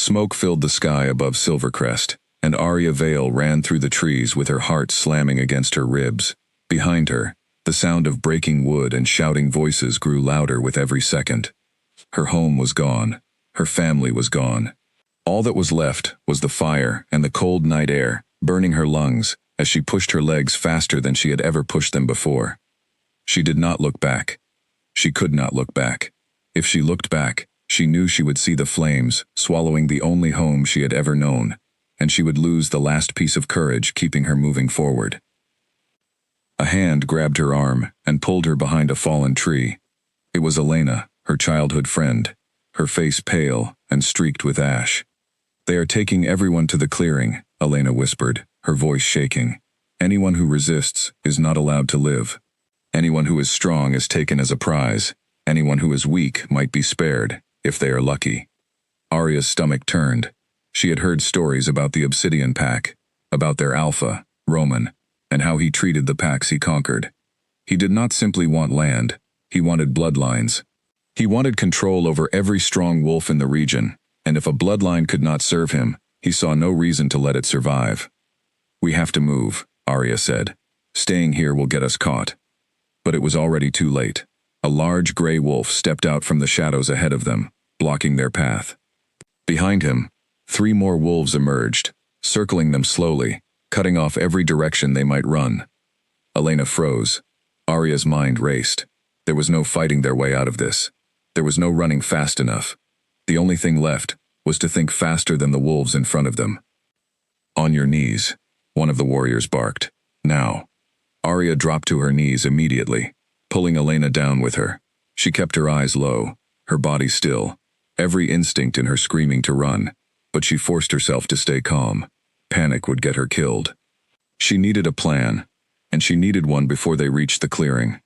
Smoke filled the sky above Silvercrest, and Arya Vale ran through the trees with her heart slamming against her ribs. Behind her, the sound of breaking wood and shouting voices grew louder with every second. Her home was gone. Her family was gone. All that was left was the fire and the cold night air, burning her lungs as she pushed her legs faster than she had ever pushed them before. She did not look back. She could not look back. If she looked back, she knew she would see the flames, swallowing the only home she had ever known, and she would lose the last piece of courage keeping her moving forward. A hand grabbed her arm and pulled her behind a fallen tree. It was Elena, her childhood friend, her face pale and streaked with ash. "They are taking everyone to the clearing," Elena whispered, her voice shaking. "Anyone who resists is not allowed to live. Anyone who is strong is taken as a prize. Anyone who is weak might be spared, if they are lucky." Arya's stomach turned. She had heard stories about the Obsidian Pack, about their alpha, Roman, and how he treated the packs he conquered. He did not simply want land, he wanted bloodlines. He wanted control over every strong wolf in the region, and if a bloodline could not serve him, he saw no reason to let it survive. "We have to move," Arya said. "Staying here will get us caught." But it was already too late. A large gray wolf stepped out from the shadows ahead of them, blocking their path. Behind him, 3 more wolves emerged, circling them slowly, cutting off every direction they might run. Elena froze. Arya's mind raced. There was no fighting their way out of this. There was no running fast enough. The only thing left was to think faster than the wolves in front of them. "On your knees," one of the warriors barked. "Now." Arya dropped to her knees immediately, pulling Elena down with her. She kept her eyes low, her body still, every instinct in her screaming to run, but she forced herself to stay calm. Panic would get her killed. She needed a plan, and she needed one before they reached the clearing.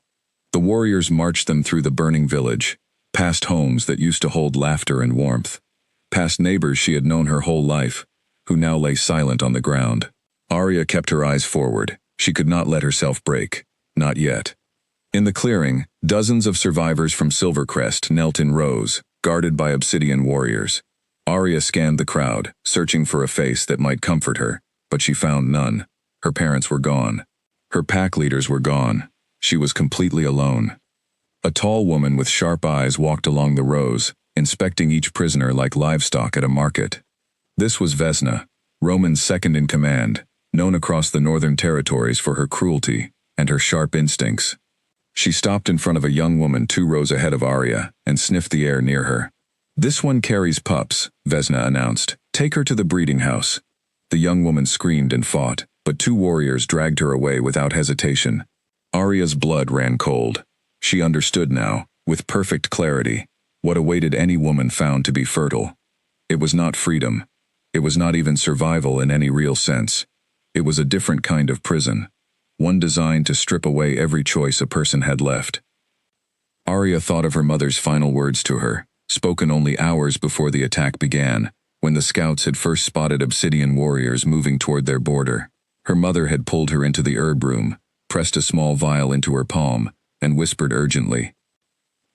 The warriors marched them through the burning village, past homes that used to hold laughter and warmth, past neighbors she had known her whole life, who now lay silent on the ground. Arya kept her eyes forward. She could not let herself break. Not yet. In the clearing, dozens of survivors from Silvercrest knelt in rows, guarded by obsidian warriors. Arya scanned the crowd, searching for a face that might comfort her, but she found none. Her parents were gone. Her pack leaders were gone. She was completely alone. A tall woman with sharp eyes walked along the rows, inspecting each prisoner like livestock at a market. This was Vesna, Roman's second in command, known across the northern territories for her cruelty and her sharp instincts. She stopped in front of a young woman 2 rows ahead of Arya and sniffed the air near her. "This one carries pups," Vesna announced. "Take her to the breeding house." The young woman screamed and fought, but 2 warriors dragged her away without hesitation. Arya's blood ran cold. She understood now, with perfect clarity, what awaited any woman found to be fertile. It was not freedom. It was not even survival in any real sense. It was a different kind of prison, one designed to strip away every choice a person had left. Arya thought of her mother's final words to her, spoken only hours before the attack began, when the scouts had first spotted obsidian warriors moving toward their border. Her mother had pulled her into the herb room, pressed a small vial into her palm, and whispered urgently,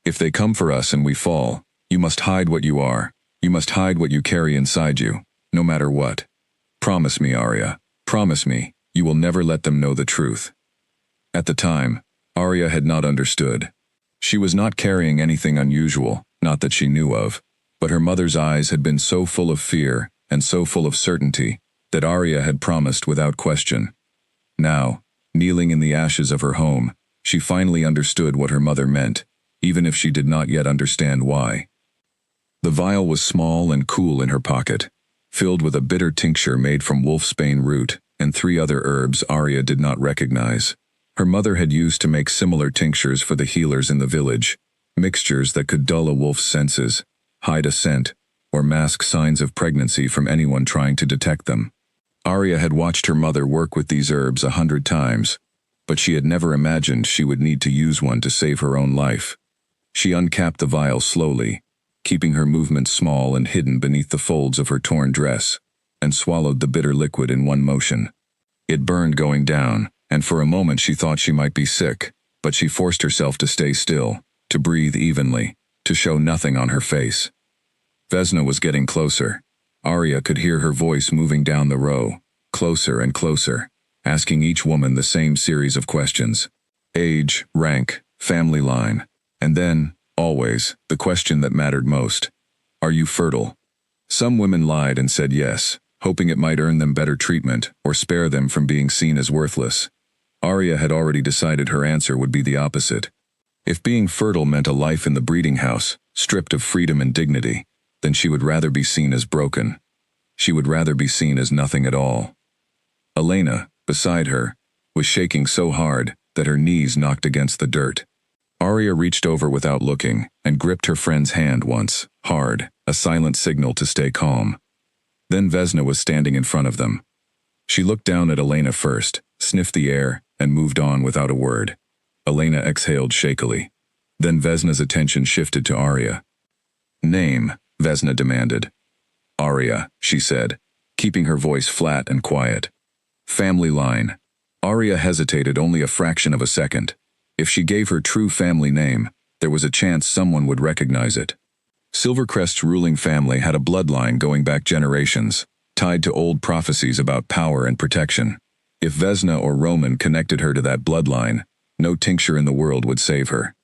"If they come for us and we fall, you must hide what you are. You must hide what you carry inside you, no matter what. Promise me, Arya. Promise me, you will never let them know the truth." At the time, Arya had not understood. She was not carrying anything unusual, not that she knew of, but her mother's eyes had been so full of fear and so full of certainty that Arya had promised without question. Now, kneeling in the ashes of her home, she finally understood what her mother meant, even if she did not yet understand why. The vial was small and cool in her pocket, filled with a bitter tincture made from wolfsbane root and 3 other herbs Arya did not recognize. Her mother had used to make similar tinctures for the healers in the village, mixtures that could dull a wolf's senses, hide a scent, or mask signs of pregnancy from anyone trying to detect them. Arya had watched her mother work with these herbs 100 times, but she had never imagined she would need to use one to save her own life. She uncapped the vial slowly, keeping her movements small and hidden beneath the folds of her torn dress, and swallowed the bitter liquid in one motion. It burned going down, and for a moment she thought she might be sick, but she forced herself to stay still, to breathe evenly, to show nothing on her face. Vesna was getting closer. Arya could hear her voice moving down the row, closer and closer, asking each woman the same series of questions. Age, rank, family line, and then, always, the question that mattered most. Are you fertile? Some women lied and said yes, hoping it might earn them better treatment or spare them from being seen as worthless. Arya had already decided her answer would be the opposite. If being fertile meant a life in the breeding house, stripped of freedom and dignity, then she would rather be seen as broken. She would rather be seen as nothing at all. Elena, beside her, was shaking so hard that her knees knocked against the dirt. Arya reached over without looking and gripped her friend's hand once, hard, a silent signal to stay calm. Then Vesna was standing in front of them. She looked down at Elena first, sniffed the air, and moved on without a word. Elena exhaled shakily. Then Vesna's attention shifted to Arya. Name, Vesna demanded. Arya, she said, keeping her voice flat and quiet. Family line. Arya hesitated only a fraction of a second. If she gave her true family name, there was a chance someone would recognize it. Silvercrest's ruling family had a bloodline going back generations, tied to old prophecies about power and protection. If Vesna or Roman connected her to that bloodline, no tincture in the world would save her.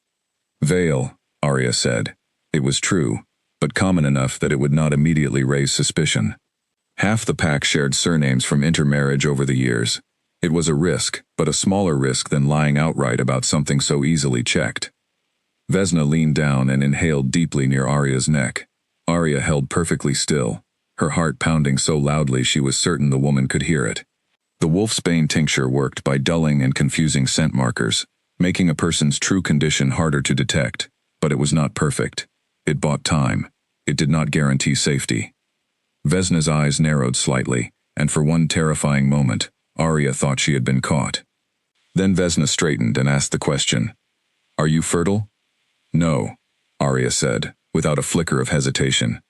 Vale, Arya said. It was true, but common enough that it would not immediately raise suspicion. Half the pack shared surnames from intermarriage over the years. It was a risk, but a smaller risk than lying outright about something so easily checked. Vesna leaned down and inhaled deeply near Arya's neck. Arya held perfectly still, her heart pounding so loudly she was certain the woman could hear it. The wolfsbane tincture worked by dulling and confusing scent markers, making a person's true condition harder to detect, but it was not perfect. It bought time. It did not guarantee safety. Vesna's eyes narrowed slightly, and for one terrifying moment, Arya thought she had been caught. Then Vesna straightened and asked the question. Are you fertile? No, Arya said, without a flicker of hesitation.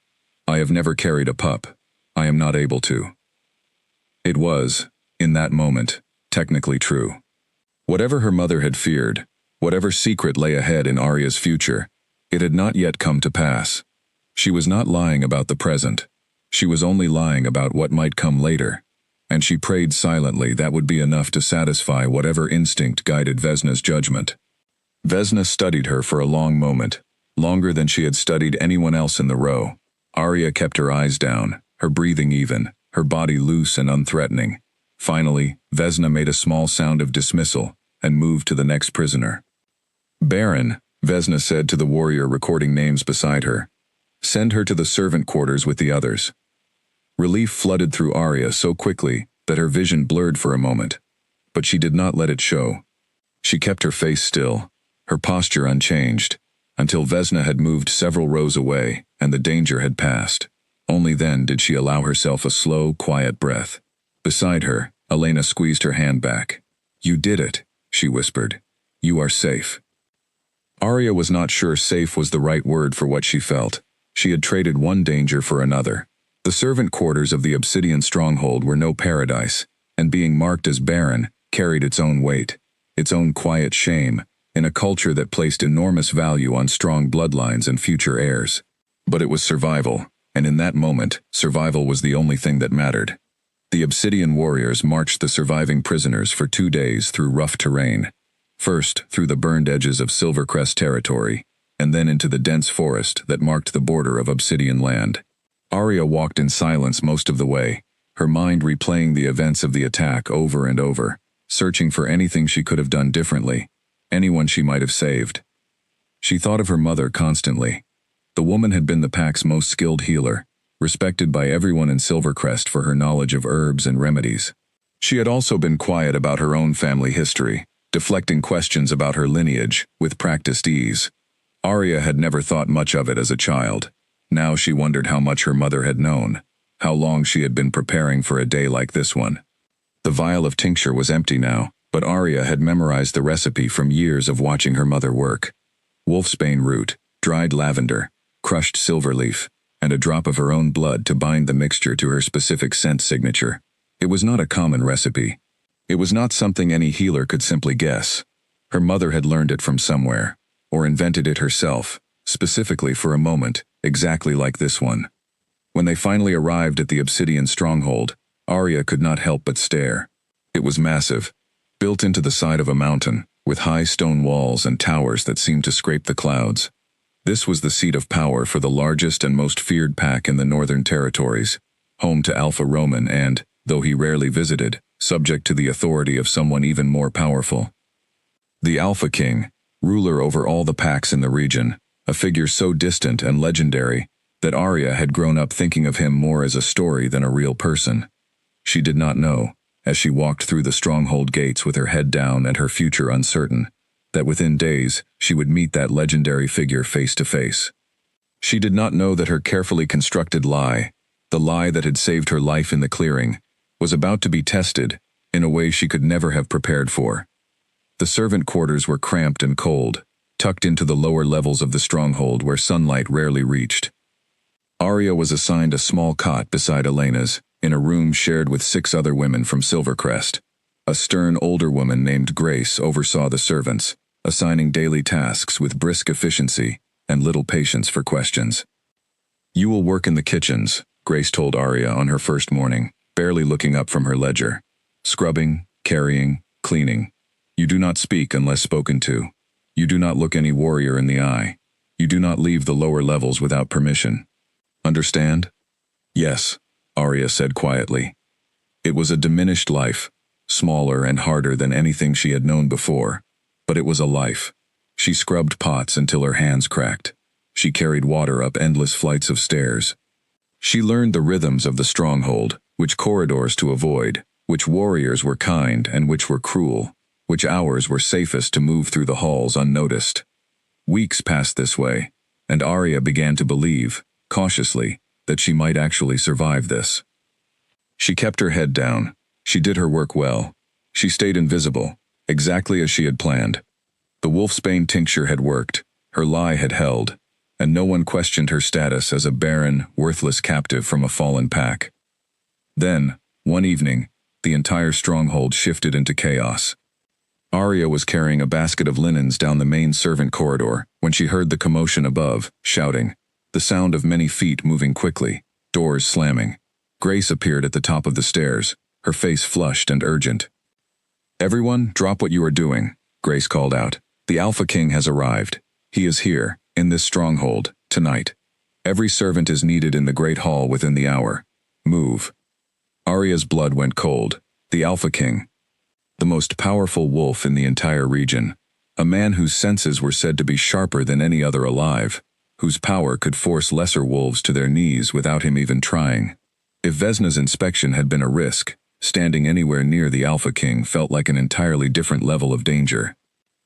I have never carried a pup. I am not able to. It was, in that moment, technically true. Whatever her mother had feared, whatever secret lay ahead in Arya's future, it had not yet come to pass. She was not lying about the present. She was only lying about what might come later, and she prayed silently that would be enough to satisfy whatever instinct guided Vesna's judgment. Vesna studied her for a long moment, longer than she had studied anyone else in the row. Arya kept her eyes down, her breathing even, her body loose and unthreatening. Finally, Vesna made a small sound of dismissal and moved to the next prisoner. Barren, Vesna said to the warrior recording names beside her. Send her to the servant quarters with the others. Relief flooded through Arya so quickly that her vision blurred for a moment, but she did not let it show. She kept her face still, her posture unchanged, until Vesna had moved several rows away and the danger had passed. Only then did she allow herself a slow, quiet breath. Beside her, Elena squeezed her hand back. You did it, she whispered. You are safe. Arya was not sure safe was the right word for what she felt. She had traded one danger for another. The servant quarters of the Obsidian stronghold were no paradise, and being marked as barren carried its own weight, its own quiet shame, in a culture that placed enormous value on strong bloodlines and future heirs. But it was survival, and in that moment, survival was the only thing that mattered. The Obsidian warriors marched the surviving prisoners for 2 days through rough terrain, first through the burned edges of Silvercrest territory, and then into the dense forest that marked the border of Obsidian land. Arya walked in silence most of the way, her mind replaying the events of the attack over and over, searching for anything she could have done differently, anyone she might have saved. She thought of her mother constantly. The woman had been the pack's most skilled healer, respected by everyone in Silvercrest for her knowledge of herbs and remedies. She had also been quiet about her own family history, deflecting questions about her lineage with practiced ease. Arya had never thought much of it as a child. Now she wondered how much her mother had known, how long she had been preparing for a day like this one. The vial of tincture was empty now, but Arya had memorized the recipe from years of watching her mother work. Wolfsbane root, dried lavender, crushed silver leaf, and a drop of her own blood to bind the mixture to her specific scent signature. It was not a common recipe. It was not something any healer could simply guess. Her mother had learned it from somewhere, or invented it herself, specifically for a moment, exactly like this one. When they finally arrived at the obsidian stronghold, Arya could not help but stare. It was massive, built into the side of a mountain, with high stone walls and towers that seemed to scrape the clouds. This was the seat of power for the largest and most feared pack in the Northern Territories, home to Alpha Roman and, though he rarely visited, subject to the authority of someone even more powerful. The Alpha King, ruler over all the packs in the region, a figure so distant and legendary that Arya had grown up thinking of him more as a story than a real person. She did not know, as she walked through the stronghold gates with her head down and her future uncertain, that within days she would meet that legendary figure face to face. She did not know that her carefully constructed lie, the lie that had saved her life in the clearing, was about to be tested in a way she could never have prepared for. The servant quarters were cramped and cold, tucked into the lower levels of the stronghold where sunlight rarely reached. Arya was assigned a small cot beside Elena's, in a room shared with 6 other women from Silvercrest. A stern older woman named Grace oversaw the servants, assigning daily tasks with brisk efficiency and little patience for questions. "You will work in the kitchens," Grace told Arya on her first morning, barely looking up from her ledger. "Scrubbing, carrying, cleaning. You do not speak unless spoken to. You do not look any warrior in the eye. You do not leave the lower levels without permission. Understand?" "Yes," Arya said quietly. It was a diminished life, smaller and harder than anything she had known before, but it was a life. She scrubbed pots until her hands cracked. She carried water up endless flights of stairs. She learned the rhythms of the stronghold, which corridors to avoid, which warriors were kind and which were cruel, which hours were safest to move through the halls unnoticed. Weeks passed this way, and Arya began to believe, cautiously, that she might actually survive this. She kept her head down. She did her work well. She stayed invisible, exactly as she had planned. The wolfsbane tincture had worked, her lie had held, and no one questioned her status as a barren, worthless captive from a fallen pack. Then, one evening, the entire stronghold shifted into chaos. Arya was carrying a basket of linens down the main servant corridor when she heard the commotion above, shouting, the sound of many feet moving quickly, doors slamming. Grace appeared at the top of the stairs, her face flushed and urgent. "Everyone, drop what you are doing," Grace called out. "The Alpha King has arrived. He is here, in this stronghold, tonight. Every servant is needed in the Great Hall within the hour. Move." Arya's blood went cold. The Alpha King, the most powerful wolf in the entire region, a man whose senses were said to be sharper than any other alive, whose power could force lesser wolves to their knees without him even trying. If Vesna's inspection had been a risk, standing anywhere near the Alpha King felt like an entirely different level of danger.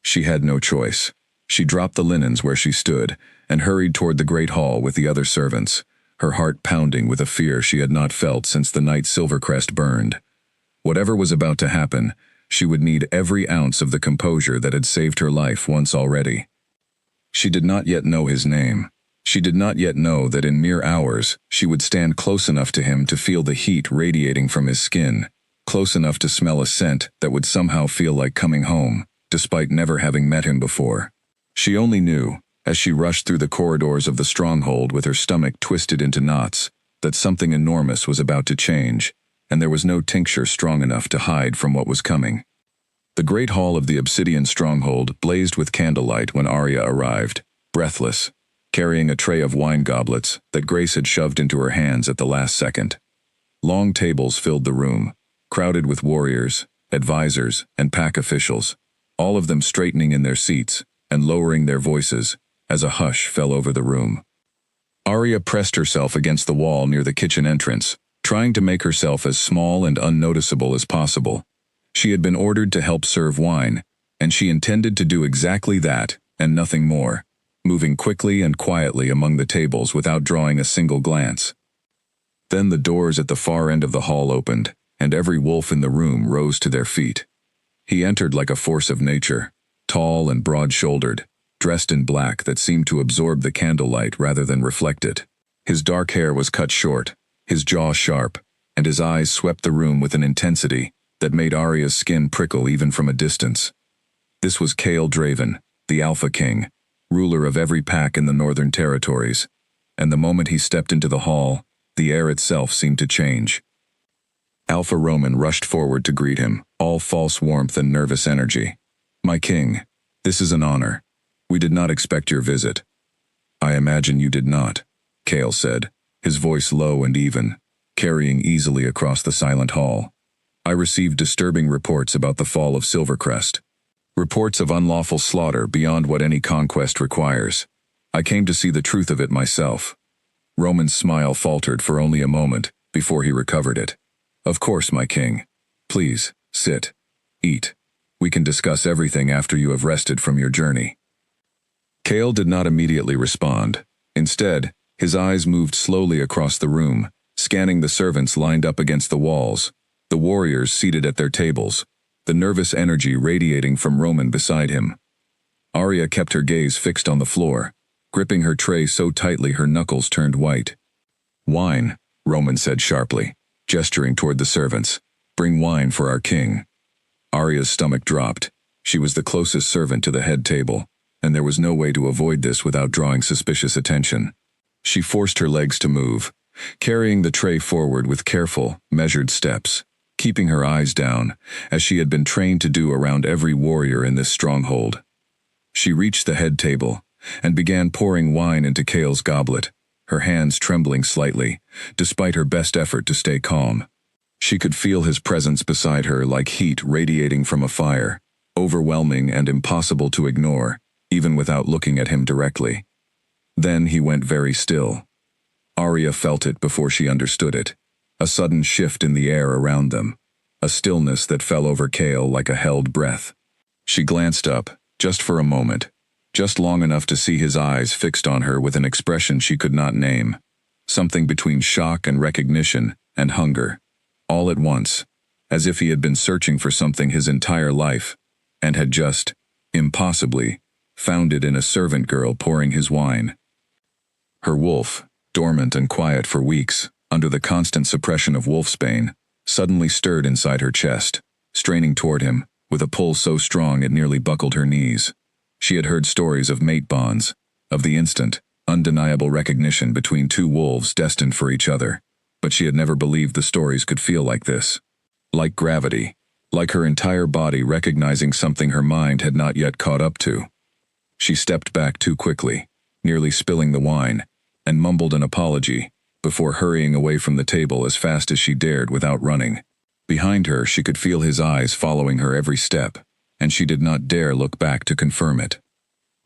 She had no choice. She dropped the linens where she stood and hurried toward the great hall with the other servants, her heart pounding with a fear she had not felt since the night Silvercrest burned. Whatever was about to happen, she would need every ounce of the composure that had saved her life once already. She did not yet know his name. She did not yet know that in mere hours she would stand close enough to him to feel the heat radiating from his skin, close enough to smell a scent that would somehow feel like coming home, despite never having met him before. She only knew, as she rushed through the corridors of the stronghold with her stomach twisted into knots, that something enormous was about to change, and there was no tincture strong enough to hide from what was coming. The great hall of the obsidian stronghold blazed with candlelight when Arya arrived, breathless, carrying a tray of wine goblets that Grace had shoved into her hands at the last second. Long tables filled the room, crowded with warriors, advisors, and pack officials, all of them straightening in their seats and lowering their voices as a hush fell over the room. Arya pressed herself against the wall near the kitchen entrance, trying to make herself as small and unnoticeable as possible. She had been ordered to help serve wine, and she intended to do exactly that and nothing more, moving quickly and quietly among the tables without drawing a single glance. Then the doors at the far end of the hall opened, and every wolf in the room rose to their feet. He entered like a force of nature, tall and broad-shouldered, dressed in black that seemed to absorb the candlelight rather than reflect it. His dark hair was cut short, his jaw sharp, and his eyes swept the room with an intensity that made Arya's skin prickle even from a distance. This was Kael Draven, the Alpha King, ruler of every pack in the Northern Territories, and the moment he stepped into the hall, The air itself seemed to change. Alpha Roman rushed forward to greet him, all false warmth and nervous energy. "My king, this is an honor. We did not expect your visit." "I imagine you did not," Cale said, his voice low and even, carrying easily across the silent hall. "I received disturbing reports about the fall of Silvercrest. Reports of unlawful slaughter beyond what any conquest requires. I came to see the truth of it myself." Roman's smile faltered for only a moment before he recovered it. "Of course, my king. Please, sit. Eat. We can discuss everything after you have rested from your journey." Cale did not immediately respond. Instead, his eyes moved slowly across the room, scanning the servants lined up against the walls, the warriors seated at their tables, the nervous energy radiating from Roman beside him. Arya kept her gaze fixed on the floor, gripping her tray so tightly her knuckles turned white. "Wine," Roman said sharply, gesturing toward the servants. "Bring wine for our king." Arya's stomach dropped. She was the closest servant to the head table, and there was no way to avoid this without drawing suspicious attention. She forced her legs to move, carrying the tray forward with careful, measured steps, keeping her eyes down, as she had been trained to do around every warrior in this stronghold. She reached the head table, and began pouring wine into Cale's goblet, her hands trembling slightly, despite her best effort to stay calm. She could feel his presence beside her like heat radiating from a fire, overwhelming and impossible to ignore, even without looking at him directly. Then he went very still. Arya felt it before she understood it, a sudden shift in the air around them, a stillness that fell over Cale like a held breath. She glanced up, just for a moment, just long enough to see his eyes fixed on her with an expression she could not name, something between shock and recognition and hunger, all at once, as if he had been searching for something his entire life, and had just, impossibly, found it in a servant girl pouring his wine. Her wolf, dormant and quiet for weeks, under the constant suppression of wolfsbane, suddenly stirred inside her chest, straining toward him, with a pull so strong it nearly buckled her knees. She had heard stories of mate bonds, of the instant, undeniable recognition between two wolves destined for each other, but she had never believed the stories could feel like this. Like gravity, like her entire body recognizing something her mind had not yet caught up to. She stepped back too quickly, nearly spilling the wine, and mumbled an apology, before hurrying away from the table as fast as she dared without running. Behind her she could feel his eyes following her every step, and she did not dare look back to confirm it.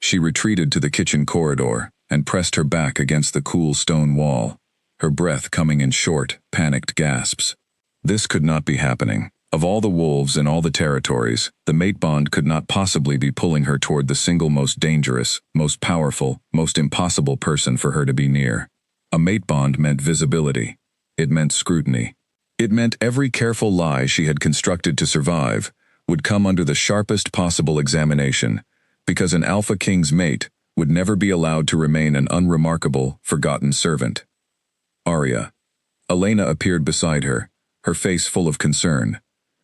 She retreated to the kitchen corridor and pressed her back against the cool stone wall, her breath coming in short, panicked gasps. This could not be happening. Of all the wolves in all the territories, the mate bond could not possibly be pulling her toward the single most dangerous, most powerful, most impossible person for her to be near. A mate bond meant visibility. It meant scrutiny. It meant every careful lie she had constructed to survive would come under the sharpest possible examination, because an Alpha King's mate would never be allowed to remain an unremarkable, forgotten servant. Arya. Elena appeared beside her, her face full of concern.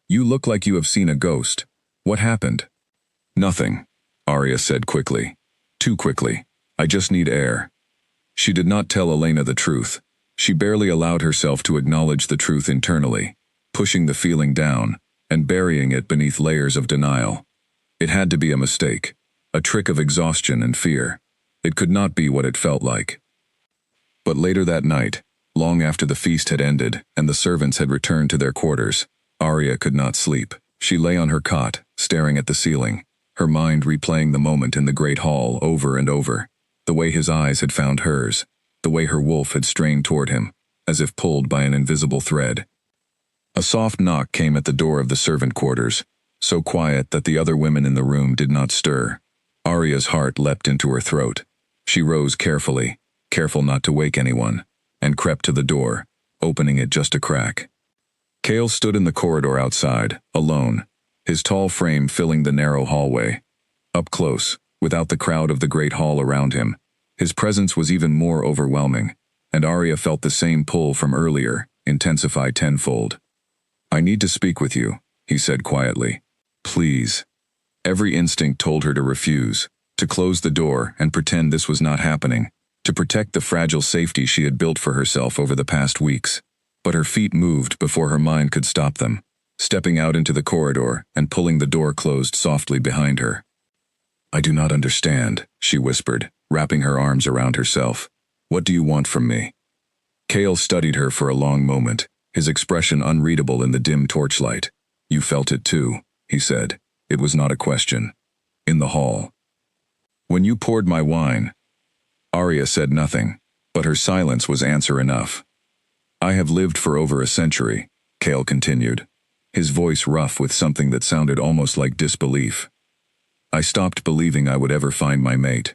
"You look like you have seen a ghost. What happened?" "Nothing," Arya said quickly. Too quickly. "I just need air." She did not tell Elena the truth. She barely allowed herself to acknowledge the truth internally, pushing the feeling down and burying it beneath layers of denial. It had to be a mistake, a trick of exhaustion and fear. It could not be what it felt like. But later that night, long after the feast had ended and the servants had returned to their quarters, Arya could not sleep. She lay on her cot, staring at the ceiling, her mind replaying the moment in the great hall over and over, the way his eyes had found hers, the way her wolf had strained toward him, as if pulled by an invisible thread. A soft knock came at the door of the servant quarters, so quiet that the other women in the room did not stir. Arya's heart leapt into her throat. She rose carefully, careful not to wake anyone, and crept to the door, opening it just a crack. Cale stood in the corridor outside, alone, his tall frame filling the narrow hallway. Up close, without the crowd of the great hall around him, his presence was even more overwhelming, and Arya felt the same pull from earlier, intensify tenfold. "I need to speak with you," he said quietly. "Please." Every instinct told her to refuse, to close the door and pretend this was not happening, to protect the fragile safety she had built for herself over the past weeks. But her feet moved before her mind could stop them, stepping out into the corridor and pulling the door closed softly behind her. "I do not understand," she whispered, wrapping her arms around herself. "What do you want from me?" Cale studied her for a long moment, his expression unreadable in the dim torchlight. "You felt it too," he said. It was not a question. "In the hall. When you poured my wine." Arya said nothing, but her silence was answer enough. "I have lived for over a century," Cale continued, his voice rough with something that sounded almost like disbelief. "I stopped believing I would ever find my mate.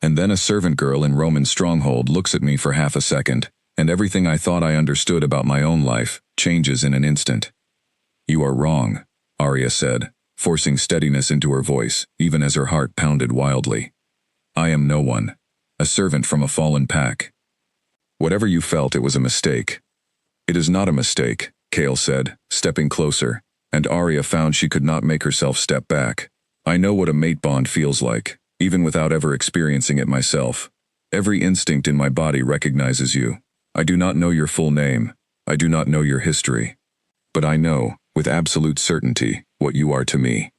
And then a servant girl in Roman stronghold looks at me for half a second, and everything I thought I understood about my own life changes in an instant." "You are wrong," Arya said, forcing steadiness into her voice, even as her heart pounded wildly. "I am no one, a servant from a fallen pack. Whatever you felt, it was a mistake." "It is not a mistake," Cale said, stepping closer, and Arya found she could not make herself step back. "I know what a mate bond feels like, even without ever experiencing it myself. Every instinct in my body recognizes you. I do not know your full name. I do not know your history. But I know, with absolute certainty, what you are to me."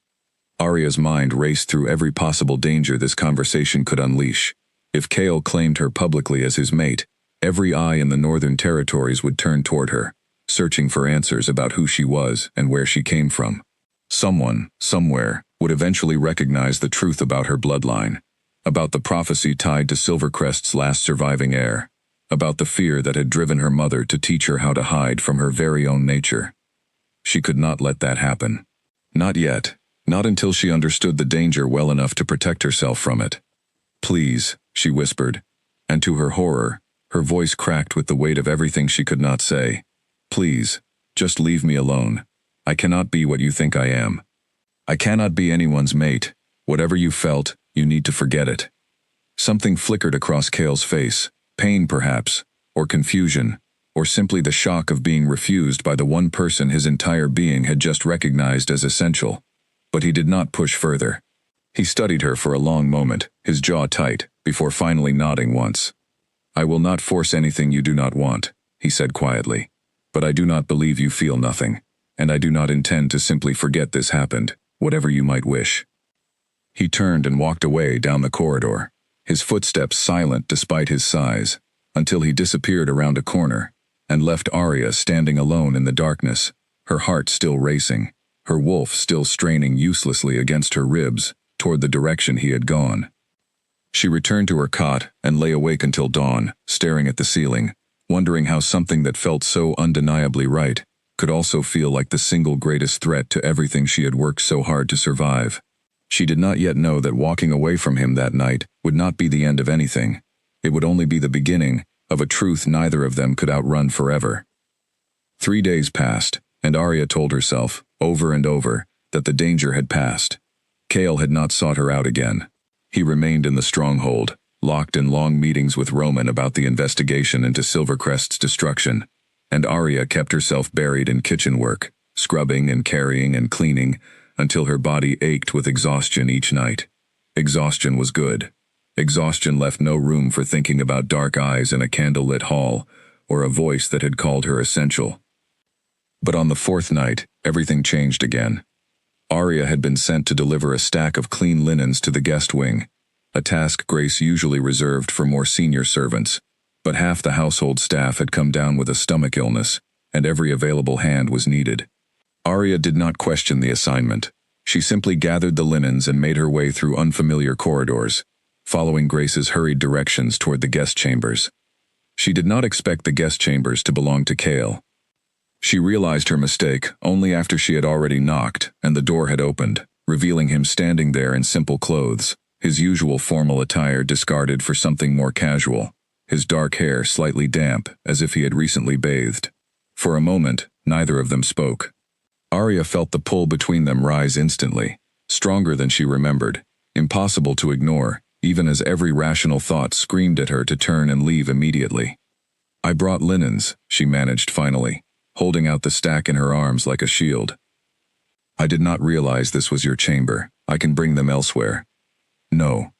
Arya's mind raced through every possible danger this conversation could unleash. If Cale claimed her publicly as his mate, every eye in the Northern Territories would turn toward her, searching for answers about who she was and where she came from. Someone, somewhere, would eventually recognize the truth about her bloodline, about the prophecy tied to Silvercrest's last surviving heir, about the fear that had driven her mother to teach her how to hide from her very own nature. She could not let that happen. Not yet, not until she understood the danger well enough to protect herself from it. "Please," she whispered, and to her horror, her voice cracked with the weight of everything she could not say. "Please, just leave me alone. I cannot be what you think I am. I cannot be anyone's mate. Whatever you felt, you need to forget it." Something flickered across Cale's face, pain perhaps, or confusion, or simply the shock of being refused by the one person his entire being had just recognized as essential. But he did not push further. He studied her for a long moment, his jaw tight, before finally nodding once. "I will not force anything you do not want," he said quietly. "But I do not believe you feel nothing, and I do not intend to simply forget this happened, whatever you might wish." He turned and walked away down the corridor, his footsteps silent despite his size, until he disappeared around a corner, and left Arya standing alone in the darkness, her heart still racing, her wolf still straining uselessly against her ribs, toward the direction he had gone. She returned to her cot and lay awake until dawn, staring at the ceiling, wondering how something that felt so undeniably right could also feel like the single greatest threat to everything she had worked so hard to survive. She did not yet know that walking away from him that night would not be the end of anything. It would only be the beginning of a truth neither of them could outrun forever. 3 days passed, and Arya told herself, over and over, that the danger had passed. Cale had not sought her out again. He remained in the stronghold, locked in long meetings with Roman about the investigation into Silvercrest's destruction, and Arya kept herself buried in kitchen work, scrubbing and carrying and cleaning, until her body ached with exhaustion each night. Exhaustion was good. Exhaustion left no room for thinking about dark eyes in a candlelit hall, or a voice that had called her essential. But on the 4th night, everything changed again. Arya had been sent to deliver a stack of clean linens to the guest wing, a task Grace usually reserved for more senior servants, but half the household staff had come down with a stomach illness, and every available hand was needed. Arya did not question the assignment. She simply gathered the linens and made her way through unfamiliar corridors, following Grace's hurried directions toward the guest chambers. She did not expect the guest chambers to belong to Cale. She realized her mistake only after she had already knocked and the door had opened, revealing him standing there in simple clothes, his usual formal attire discarded for something more casual, his dark hair slightly damp as if he had recently bathed. For a moment, neither of them spoke. Arya felt the pull between them rise instantly, stronger than she remembered, impossible to ignore, even as every rational thought screamed at her to turn and leave immediately. "I brought linens," she managed finally, holding out the stack in her arms like a shield. "I did not realize this was your chamber. I can bring them elsewhere." "No,"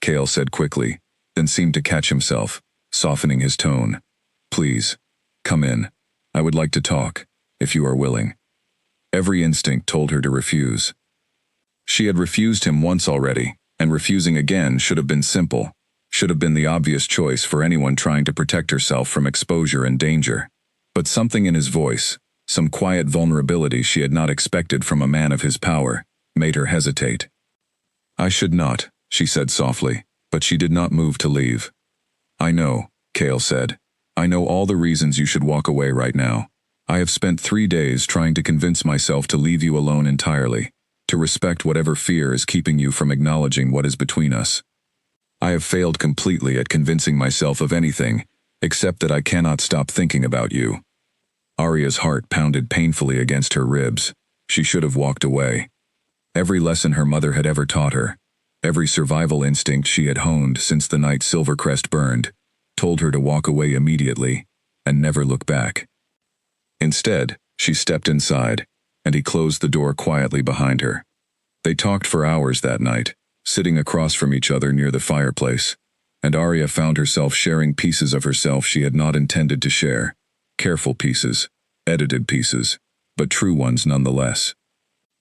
Cale said quickly, then seemed to catch himself, softening his tone. "Please, come in. I would like to talk, if you are willing." Every instinct told her to refuse. She had refused him once already, and refusing again should have been simple, should have been the obvious choice for anyone trying to protect herself from exposure and danger. But something in his voice, some quiet vulnerability she had not expected from a man of his power, made her hesitate. "I should not," she said softly, but she did not move to leave. "I know," Cale said. "I know all the reasons you should walk away right now. I have spent 3 days trying to convince myself to leave you alone entirely, to respect whatever fear is keeping you from acknowledging what is between us. I have failed completely at convincing myself of anything, except that I cannot stop thinking about you." Arya's heart pounded painfully against her ribs. She should have walked away. Every lesson her mother had ever taught her, every survival instinct she had honed since the night Silvercrest burned, told her to walk away immediately and never look back. Instead, she stepped inside, and he closed the door quietly behind her. They talked for hours that night, sitting across from each other near the fireplace, and Arya found herself sharing pieces of herself she had not intended to share. Careful pieces, edited pieces, but true ones nonetheless.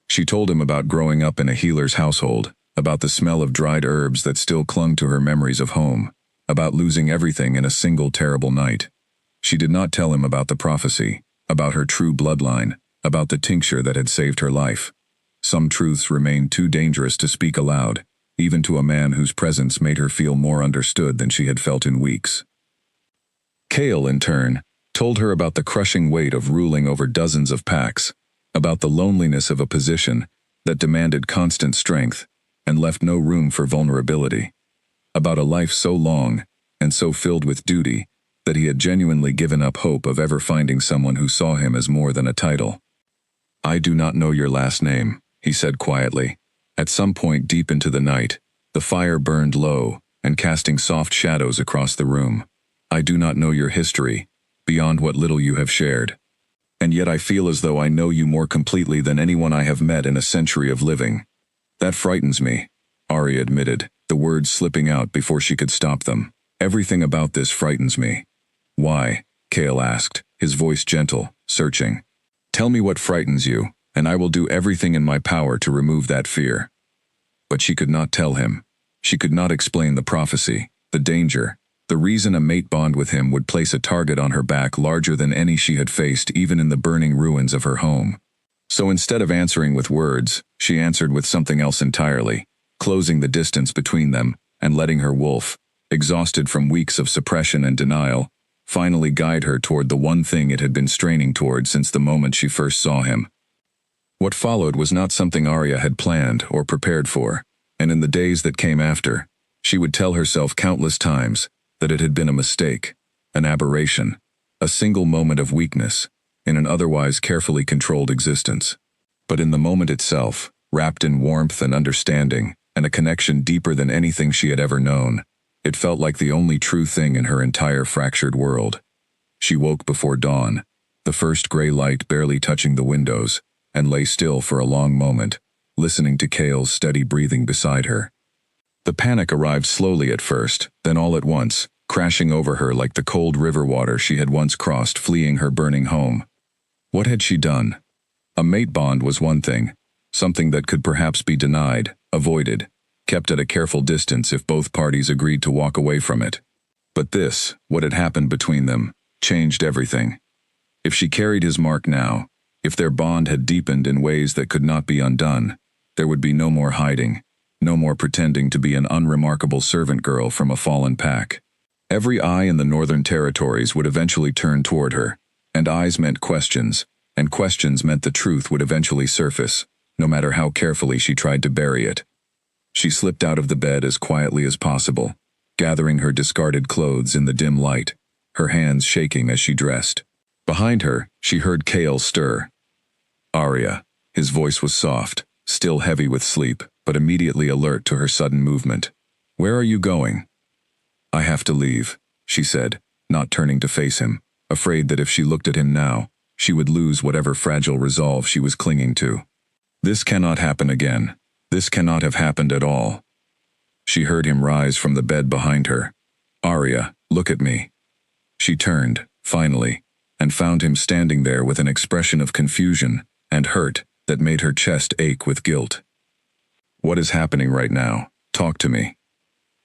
She told him about growing up in a healer's household, about the smell of dried herbs that still clung to her memories of home, about losing everything in a single terrible night. She did not tell him about the prophecy, about her true bloodline, about the tincture that had saved her life. Some truths remained too dangerous to speak aloud, even to a man whose presence made her feel more understood than she had felt in weeks. Cale, in turn, told her about the crushing weight of ruling over dozens of packs, about the loneliness of a position that demanded constant strength and left no room for vulnerability, about a life so long and so filled with duty that he had genuinely given up hope of ever finding someone who saw him as more than a title. "I do not know your last name," he said quietly. At some point deep into the night, the fire burned low and casting soft shadows across the room. "I do not know your history, beyond what little you have shared. And yet I feel as though I know you more completely than anyone I have met in a century of living. That frightens me," Arya admitted, the words slipping out before she could stop them. "Everything about this frightens me." "Why?" Cale asked, his voice gentle, searching. "Tell me what frightens you, and I will do everything in my power to remove that fear." But she could not tell him. She could not explain the prophecy, the danger, the reason a mate bond with him would place a target on her back larger than any she had faced even in the burning ruins of her home. So instead of answering with words, she answered with something else entirely, closing the distance between them and letting her wolf, exhausted from weeks of suppression and denial, finally guide her toward the one thing it had been straining toward since the moment she first saw him. What followed was not something Arya had planned or prepared for, and in the days that came after, she would tell herself countless times that it had been a mistake, an aberration, a single moment of weakness in an otherwise carefully controlled existence. But in the moment itself, wrapped in warmth and understanding, and a connection deeper than anything she had ever known, it felt like the only true thing in her entire fractured world. She woke before dawn, the first gray light barely touching the windows, and lay still for a long moment, listening to Cale's steady breathing beside her. The panic arrived slowly at first, then all at once, crashing over her like the cold river water she had once crossed fleeing her burning home. What had she done? A mate bond was one thing, something that could perhaps be denied, avoided, kept at a careful distance if both parties agreed to walk away from it. But this, what had happened between them, changed everything. If she carried his mark now, if their bond had deepened in ways that could not be undone, there would be no more hiding, no more pretending to be an unremarkable servant girl from a fallen pack. Every eye in the Northern Territories would eventually turn toward her, and eyes meant questions, and questions meant the truth would eventually surface, no matter how carefully she tried to bury it. She slipped out of the bed as quietly as possible, gathering her discarded clothes in the dim light, her hands shaking as she dressed. Behind her, she heard Cale stir. "Arya." His voice was soft, still heavy with sleep, but immediately alert to her sudden movement. "Where are you going?" "I have to leave," she said, not turning to face him, afraid that if she looked at him now, she would lose whatever fragile resolve she was clinging to. "This cannot happen again. This cannot have happened at all." She heard him rise from the bed behind her, "Arya, look at me." She turned, finally, and found him standing there with an expression of confusion and hurt that made her chest ache with guilt. "What is happening right now? Talk to me."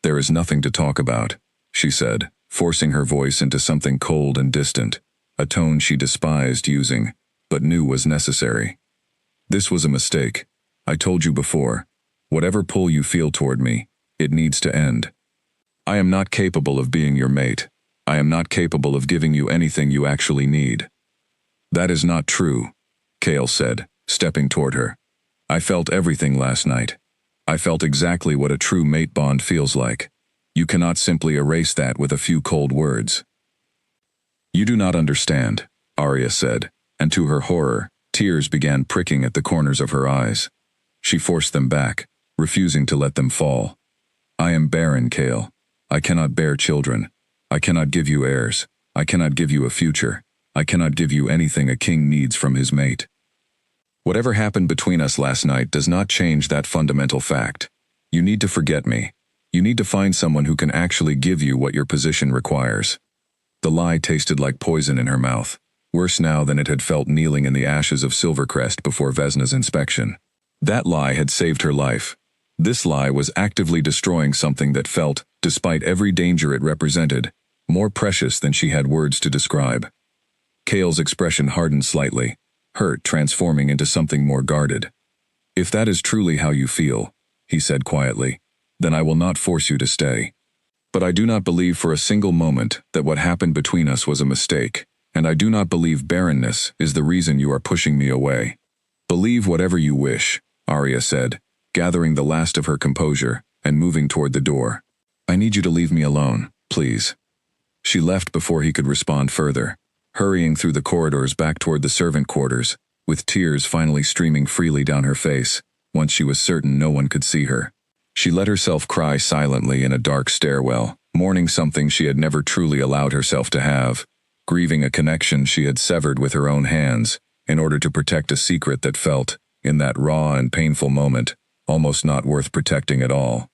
"There is nothing to talk about," she said, forcing her voice into something cold and distant, a tone she despised using, but knew was necessary. "This was a mistake. I told you before. Whatever pull you feel toward me, it needs to end. I am not capable of being your mate. I am not capable of giving you anything you actually need." "That is not true," Kale said, stepping toward her. "I felt everything last night. I felt exactly what a true mate bond feels like. You cannot simply erase that with a few cold words." "You do not understand," Arya said, and to her horror, tears began pricking at the corners of her eyes. She forced them back, refusing to let them fall. "I am barren, Kale. I cannot bear children. I cannot give you heirs. I cannot give you a future. I cannot give you anything a king needs from his mate. Whatever happened between us last night does not change that fundamental fact. You need to forget me. You need to find someone who can actually give you what your position requires." The lie tasted like poison in her mouth, worse now than it had felt kneeling in the ashes of Silvercrest before Vesna's inspection. That lie had saved her life. This lie was actively destroying something that felt, despite every danger it represented, more precious than she had words to describe. Kale's expression hardened slightly, hurt transforming into something more guarded. "If that is truly how you feel," he said quietly, "then I will not force you to stay. But I do not believe for a single moment that what happened between us was a mistake, and I do not believe barrenness is the reason you are pushing me away." "Believe whatever you wish," Arya said, gathering the last of her composure and moving toward the door. "I need you to leave me alone, please." She left before he could respond further, hurrying through the corridors back toward the servant quarters, with tears finally streaming freely down her face, once she was certain no one could see her. She let herself cry silently in a dark stairwell, mourning something she had never truly allowed herself to have, grieving a connection she had severed with her own hands, in order to protect a secret that felt, in that raw and painful moment, almost not worth protecting at all.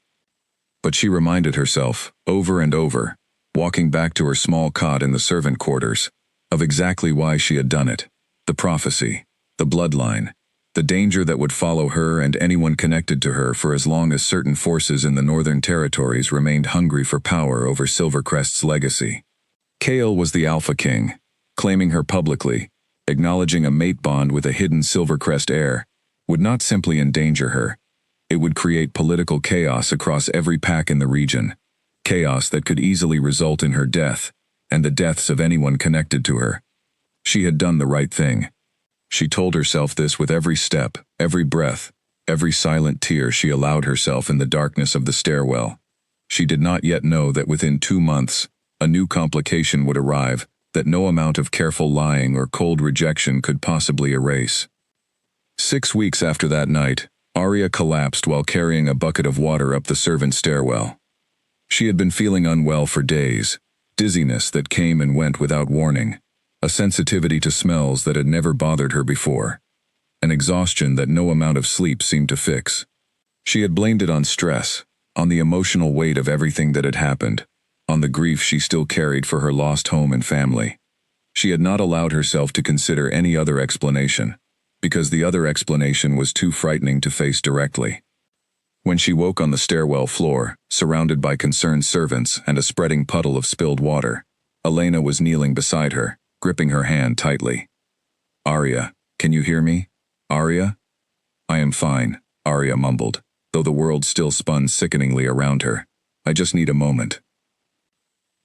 But she reminded herself, over and over, walking back to her small cot in the servant quarters, of exactly why she had done it: the prophecy, the bloodline, the danger that would follow her and anyone connected to her for as long as certain forces in the Northern Territories remained hungry for power over Silvercrest's legacy. Kale was the Alpha King, claiming her publicly, acknowledging a mate bond with a hidden Silvercrest heir, would not simply endanger her. It would create political chaos across every pack in the region, chaos that could easily result in her death, and the deaths of anyone connected to her. She had done the right thing. She told herself this with every step, every breath, every silent tear she allowed herself in the darkness of the stairwell. She did not yet know that within 2 months, a new complication would arrive that no amount of careful lying or cold rejection could possibly erase. 6 weeks after that night, Arya collapsed while carrying a bucket of water up the servant stairwell. She had been feeling unwell for days, dizziness that came and went without warning, a sensitivity to smells that had never bothered her before, an exhaustion that no amount of sleep seemed to fix. She had blamed it on stress, on the emotional weight of everything that had happened, on the grief she still carried for her lost home and family. She had not allowed herself to consider any other explanation, because the other explanation was too frightening to face directly. When she woke on the stairwell floor, surrounded by concerned servants and a spreading puddle of spilled water, Elena was kneeling beside her, gripping her hand tightly. "Arya, can you hear me? Arya?" "I am fine," Arya mumbled, though the world still spun sickeningly around her. "I just need a moment."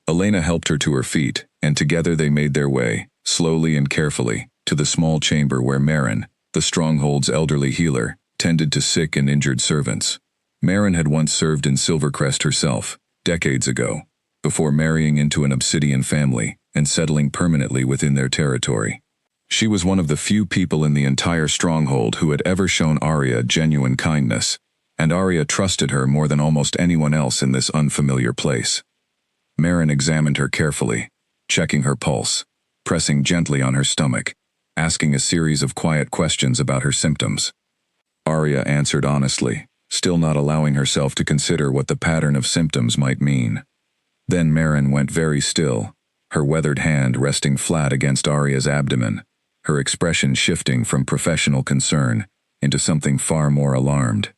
Elena helped her to her feet, and together they made their way, slowly and carefully, to the small chamber where Barren, the stronghold's elderly healer, tended to sick and injured servants. Barren had once served in Silvercrest herself, decades ago, before marrying into an obsidian family and settling permanently within their territory. She was one of the few people in the entire stronghold who had ever shown Arya genuine kindness, and Arya trusted her more than almost anyone else in this unfamiliar place. Barren examined her carefully, checking her pulse, pressing gently on her stomach, asking a series of quiet questions about her symptoms. Arya answered honestly, still not allowing herself to consider what the pattern of symptoms might mean. Then Barren went very still, her weathered hand resting flat against Arya's abdomen, her expression shifting from professional concern into something far more alarmed.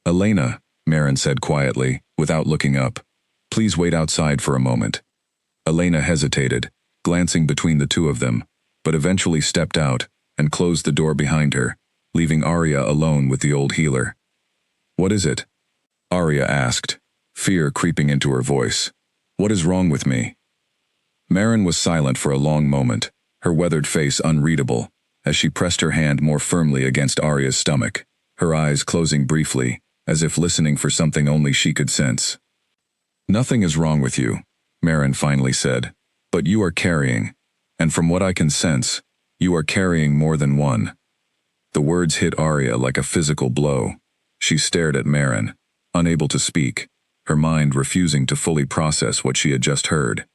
"Elena," Barren said quietly, without looking up, "please wait outside for a moment." Elena hesitated, glancing between the two of them, but eventually stepped out and closed the door behind her, leaving Arya alone with the old healer. "What is it?" Arya asked, fear creeping into her voice. "What is wrong with me?" Barren was silent for a long moment, her weathered face unreadable, as she pressed her hand more firmly against Arya's stomach, her eyes closing briefly, as if listening for something only she could sense. "Nothing is wrong with you," Barren finally said, "but you are carrying, and from what I can sense, you are carrying more than one." The words hit Arya like a physical blow. She stared at Barren, unable to speak, her mind refusing to fully process what she had just heard.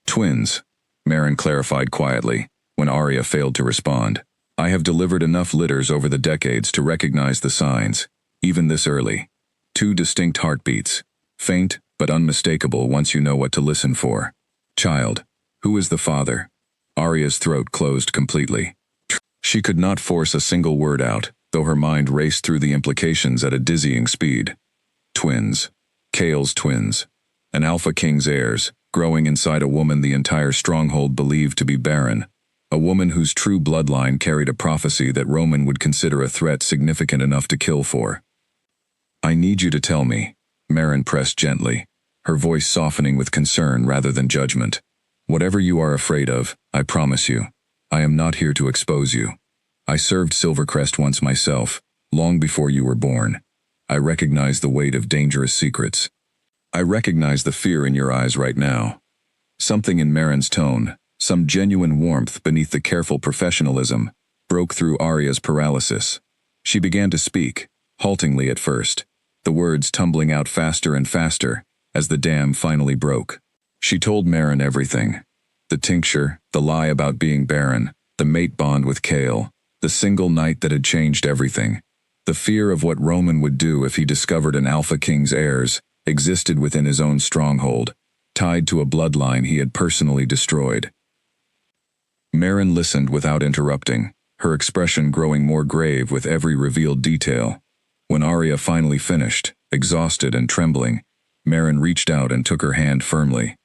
"Twins," Barren clarified quietly, when Arya failed to respond. "I have delivered enough litters over the decades to recognize the signs, even this early. 2 distinct heartbeats, faint but unmistakable once you know what to listen for. Child, who is the father?" Arya's throat closed completely. She could not force a single word out, though her mind raced through the implications at a dizzying speed. Twins. Chaol's twins. An Alpha King's heirs, growing inside a woman the entire stronghold believed to be Barren. A woman whose true bloodline carried a prophecy that Roman would consider a threat significant enough to kill for. "I need you to tell me," Barren pressed gently, her voice softening with concern rather than judgment. "Whatever you are afraid of, I promise you, I am not here to expose you. I served Silvercrest once myself, long before you were born. I recognize the weight of dangerous secrets. I recognize the fear in your eyes right now." Something in Barren's tone, some genuine warmth beneath the careful professionalism, broke through Arya's paralysis. She began to speak, haltingly at first, the words tumbling out faster and faster, as the dam finally broke. She told Barren everything. The tincture, the lie about being Barren, the mate bond with Chaol, the single night that had changed everything. The fear of what Roman would do if he discovered an Alpha King's heirs existed within his own stronghold, tied to a bloodline he had personally destroyed. Barren listened without interrupting, her expression growing more grave with every revealed detail. When Arya finally finished, exhausted and trembling, Barren reached out and took her hand firmly.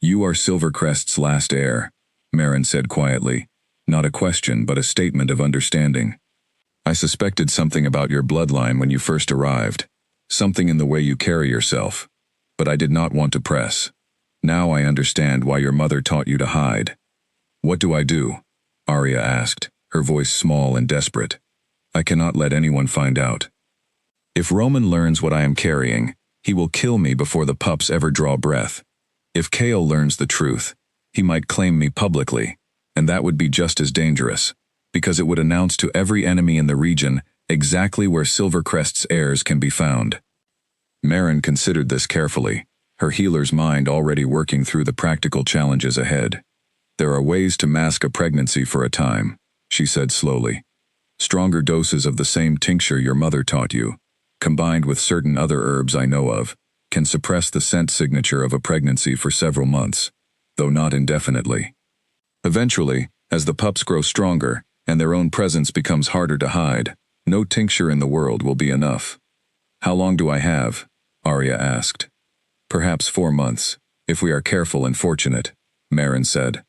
"You are Silvercrest's last heir," Barren said quietly, not a question but a statement of understanding. "I suspected something about your bloodline when you first arrived, something in the way you carry yourself, but I did not want to press. Now I understand why your mother taught you to hide." "What do I do?" Arya asked, her voice small and desperate. "I cannot let anyone find out. If Roman learns what I am carrying, he will kill me before the pups ever draw breath. If Chaol learns the truth, he might claim me publicly, and that would be just as dangerous, because it would announce to every enemy in the region exactly where Silvercrest's heirs can be found." Barren considered this carefully, her healer's mind already working through the practical challenges ahead. "There are ways to mask a pregnancy for a time," she said slowly. "Stronger doses of the same tincture your mother taught you, combined with certain other herbs I know of, can suppress the scent signature of a pregnancy for several months, though not indefinitely. Eventually, as the pups grow stronger and their own presence becomes harder to hide, no tincture in the world will be enough." "How long do I have?" Arya asked. "Perhaps 4 months, if we are careful and fortunate," Barren said.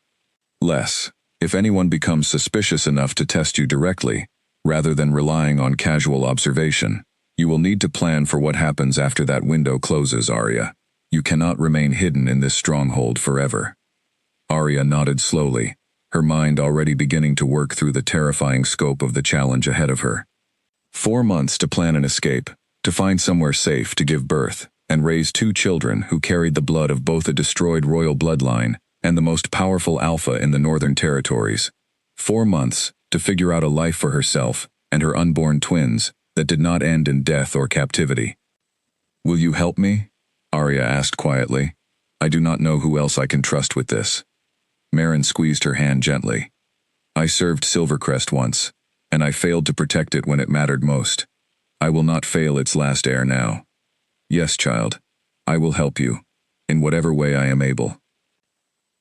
"Less, if anyone becomes suspicious enough to test you directly, rather than relying on casual observation. You will need to plan for what happens after that window closes, Arya. You cannot remain hidden in this stronghold forever." Arya nodded slowly, her mind already beginning to work through the terrifying scope of the challenge ahead of her. 4 months to plan an escape, to find somewhere safe to give birth, and raise 2 children who carried the blood of both a destroyed royal bloodline and the most powerful alpha in the Northern Territories. 4 months to figure out a life for herself and her unborn twins that did not end in death or captivity. "Will you help me?" Arya asked quietly. "I do not know who else I can trust with this." Barren squeezed her hand gently. "I served Silvercrest once, and I failed to protect it when it mattered most. I will not fail its last heir now. Yes, child, I will help you, in whatever way I am able."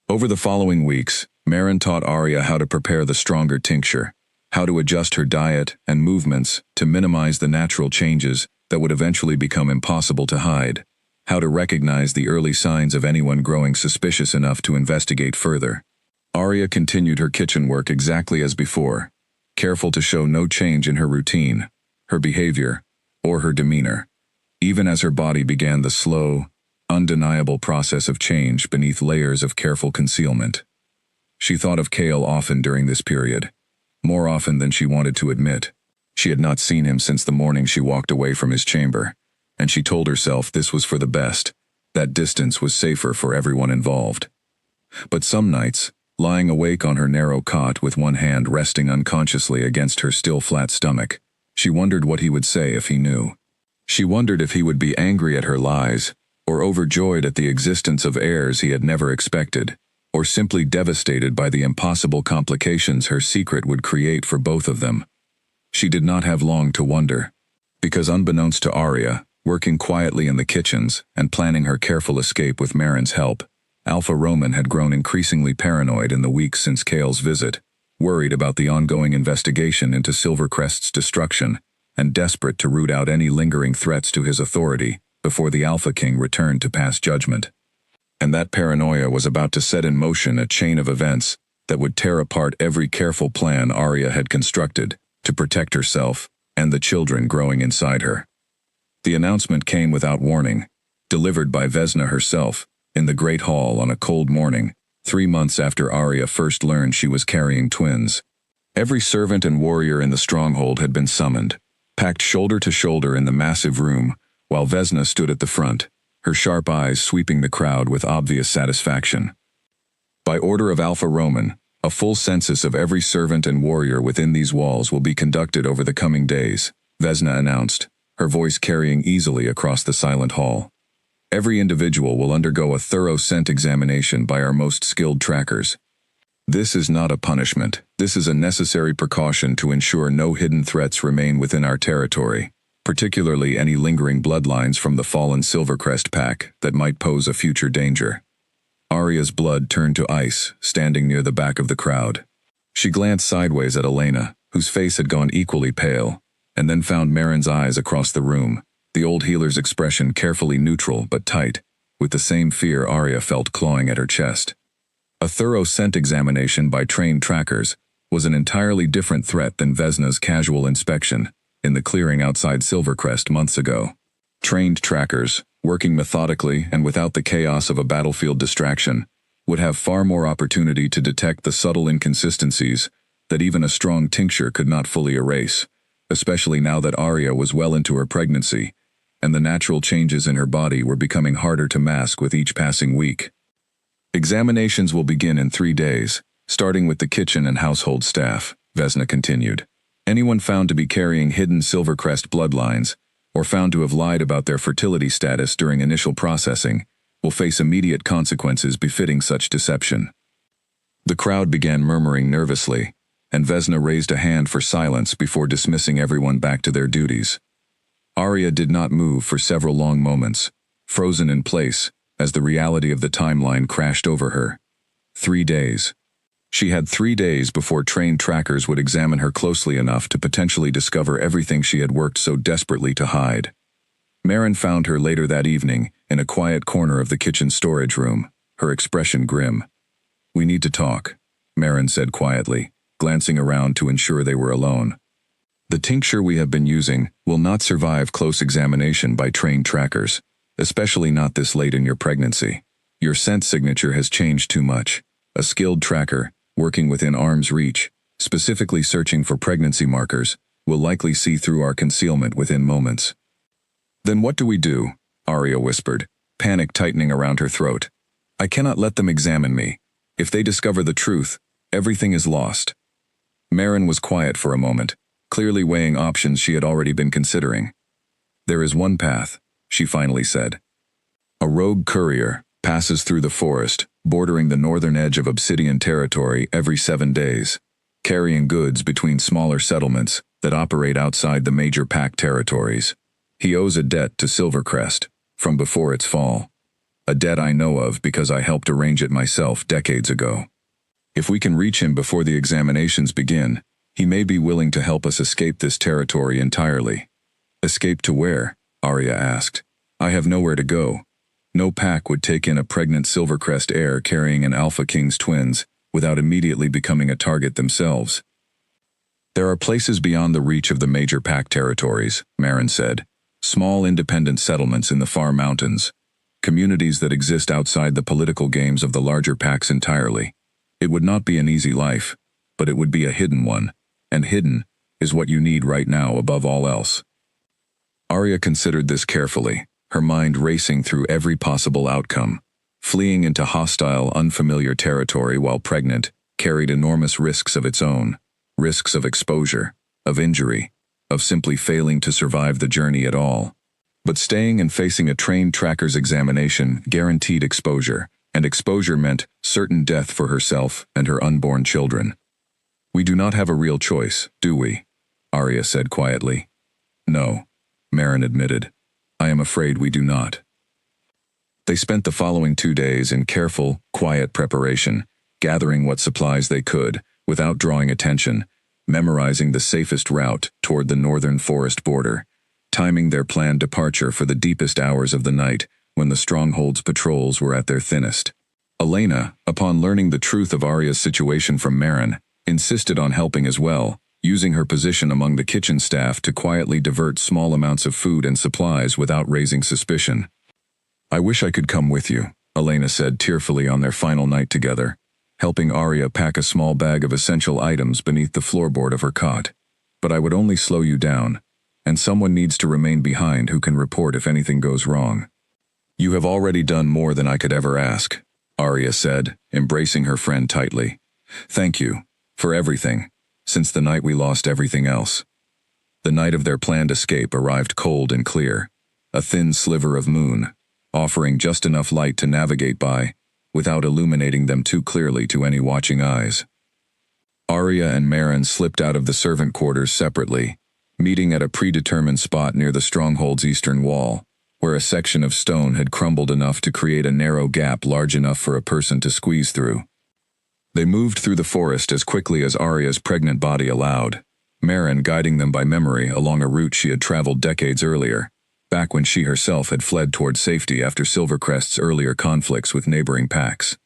Over the following weeks, Barren taught Arya how to prepare the stronger tincture, how to adjust her diet and movements to minimize the natural changes that would eventually become impossible to hide, how to recognize the early signs of anyone growing suspicious enough to investigate further. Arya continued her kitchen work exactly as before, careful to show no change in her routine, her behavior, or her demeanor, even as her body began the slow, undeniable process of change beneath layers of careful concealment. She thought of Kale often during this period, more often than she wanted to admit. She had not seen him since the morning she walked away from his chamber, and she told herself this was for the best, that distance was safer for everyone involved. But some nights, lying awake on her narrow cot with one hand resting unconsciously against her still flat stomach, she wondered what he would say if he knew. She wondered if he would be angry at her lies, or overjoyed at the existence of heirs he had never expected, or simply devastated by the impossible complications her secret would create for both of them. She did not have long to wonder, because unbeknownst to Arya, working quietly in the kitchens and planning her careful escape with Merrin's help, Alpha Roman had grown increasingly paranoid in the weeks since Kale's visit, worried about the ongoing investigation into Silvercrest's destruction, and desperate to root out any lingering threats to his authority before the Alpha King returned to pass judgment. And that paranoia was about to set in motion a chain of events that would tear apart every careful plan Arya had constructed to protect herself and the children growing inside her. The announcement came without warning, delivered by Vesna herself, in the Great Hall on a cold morning, 3 months after Arya first learned she was carrying twins. Every servant and warrior in the stronghold had been summoned, packed shoulder to shoulder in the massive room, while Vesna stood at the front, her sharp eyes sweeping the crowd with obvious satisfaction. By order of Alpha Roman, a full census of every servant and warrior within these walls will be conducted over the coming days, Vesna announced, her voice carrying easily across the silent hall. Every individual will undergo a thorough scent examination by our most skilled trackers. This is not a punishment. This is a necessary precaution to ensure no hidden threats remain within our territory, particularly any lingering bloodlines from the fallen Silvercrest pack that might pose a future danger. Arya's blood turned to ice, standing near the back of the crowd. She glanced sideways at Elena, whose face had gone equally pale, and then found Merrin's eyes across the room, the old healer's expression carefully neutral but tight, with the same fear Arya felt clawing at her chest. A thorough scent examination by trained trackers was an entirely different threat than Vesna's casual inspection in the clearing outside Silvercrest months ago. Trained trackers, working methodically and without the chaos of a battlefield distraction, would have far more opportunity to detect the subtle inconsistencies that even a strong tincture could not fully erase, especially now that Arya was well into her pregnancy, and the natural changes in her body were becoming harder to mask with each passing week. Examinations will begin in 3 days, starting with the kitchen and household staff, Vesna continued. Anyone found to be carrying hidden Silvercrest bloodlines, or found to have lied about their fertility status during initial processing, will face immediate consequences befitting such deception. The crowd began murmuring nervously, and Vesna raised a hand for silence before dismissing everyone back to their duties. Arya did not move for several long moments, frozen in place as the reality of the timeline crashed over her. 3 days. She had 3 days before trained trackers would examine her closely enough to potentially discover everything she had worked so desperately to hide. Barren found her later that evening in a quiet corner of the kitchen storage room, her expression grim. "We need to talk," Barren said quietly, glancing around to ensure they were alone. "The tincture we have been using will not survive close examination by trained trackers, especially not this late in your pregnancy. Your scent signature has changed too much. A skilled tracker, working within arm's reach, specifically searching for pregnancy markers, will likely see through our concealment within moments." "Then what do we do?" Arya whispered, panic tightening around her throat. "I cannot let them examine me. If they discover the truth, everything is lost." Barren was quiet for a moment, clearly weighing options she had already been considering. "There is one path," she finally said. "A rogue courier passes through the forest, bordering the northern edge of Obsidian territory every 7 days, carrying goods between smaller settlements that operate outside the major pack territories. He owes a debt to Silvercrest from before its fall. a debt I know of because I helped arrange it myself decades ago. If we can reach him before the examinations begin, he may be willing to help us escape this territory entirely." "Escape to where?" Arya asked. "I have nowhere to go. No pack would take in a pregnant Silvercrest heir carrying an Alpha King's twins without immediately becoming a target themselves." "There are places beyond the reach of the major pack territories," Barren said. "Small independent settlements in the far mountains. Communities that exist outside the political games of the larger packs entirely. It would not be an easy life, but it would be a hidden one, and hidden is what you need right now above all else." Arya considered this carefully, her mind racing through every possible outcome. Fleeing into hostile, unfamiliar territory while pregnant carried enormous risks of its own. Risks of exposure, of injury, of simply failing to survive the journey at all. But staying and facing a trained tracker's examination guaranteed exposure, and exposure meant certain death for herself and her unborn children. "We do not have a real choice, do we?" Arya said quietly. "No," Barren admitted. "I am afraid we do not." They spent the following 2 days in careful, quiet preparation, gathering what supplies they could, without drawing attention, memorizing the safest route toward the northern forest border, timing their planned departure for the deepest hours of the night when the stronghold's patrols were at their thinnest. Elena, upon learning the truth of Arya's situation from Barren, insisted on helping as well, using her position among the kitchen staff to quietly divert small amounts of food and supplies without raising suspicion. "I wish I could come with you," Elena said tearfully on their final night together, helping Arya pack a small bag of essential items beneath the floorboard of her cot. "But I would only slow you down, and someone needs to remain behind who can report if anything goes wrong." "You have already done more than I could ever ask," Arya said, embracing her friend tightly. "Thank you, for everything, since the night we lost everything else." The night of their planned escape arrived cold and clear, a thin sliver of moon, offering just enough light to navigate by, without illuminating them too clearly to any watching eyes. Arya and Barren slipped out of the servant quarters separately, meeting at a predetermined spot near the stronghold's eastern wall, where a section of stone had crumbled enough to create a narrow gap large enough for a person to squeeze through. They moved through the forest as quickly as Arya's pregnant body allowed, Barren guiding them by memory along a route she had traveled decades earlier, back when she herself had fled toward safety after Silvercrest's earlier conflicts with neighboring packs.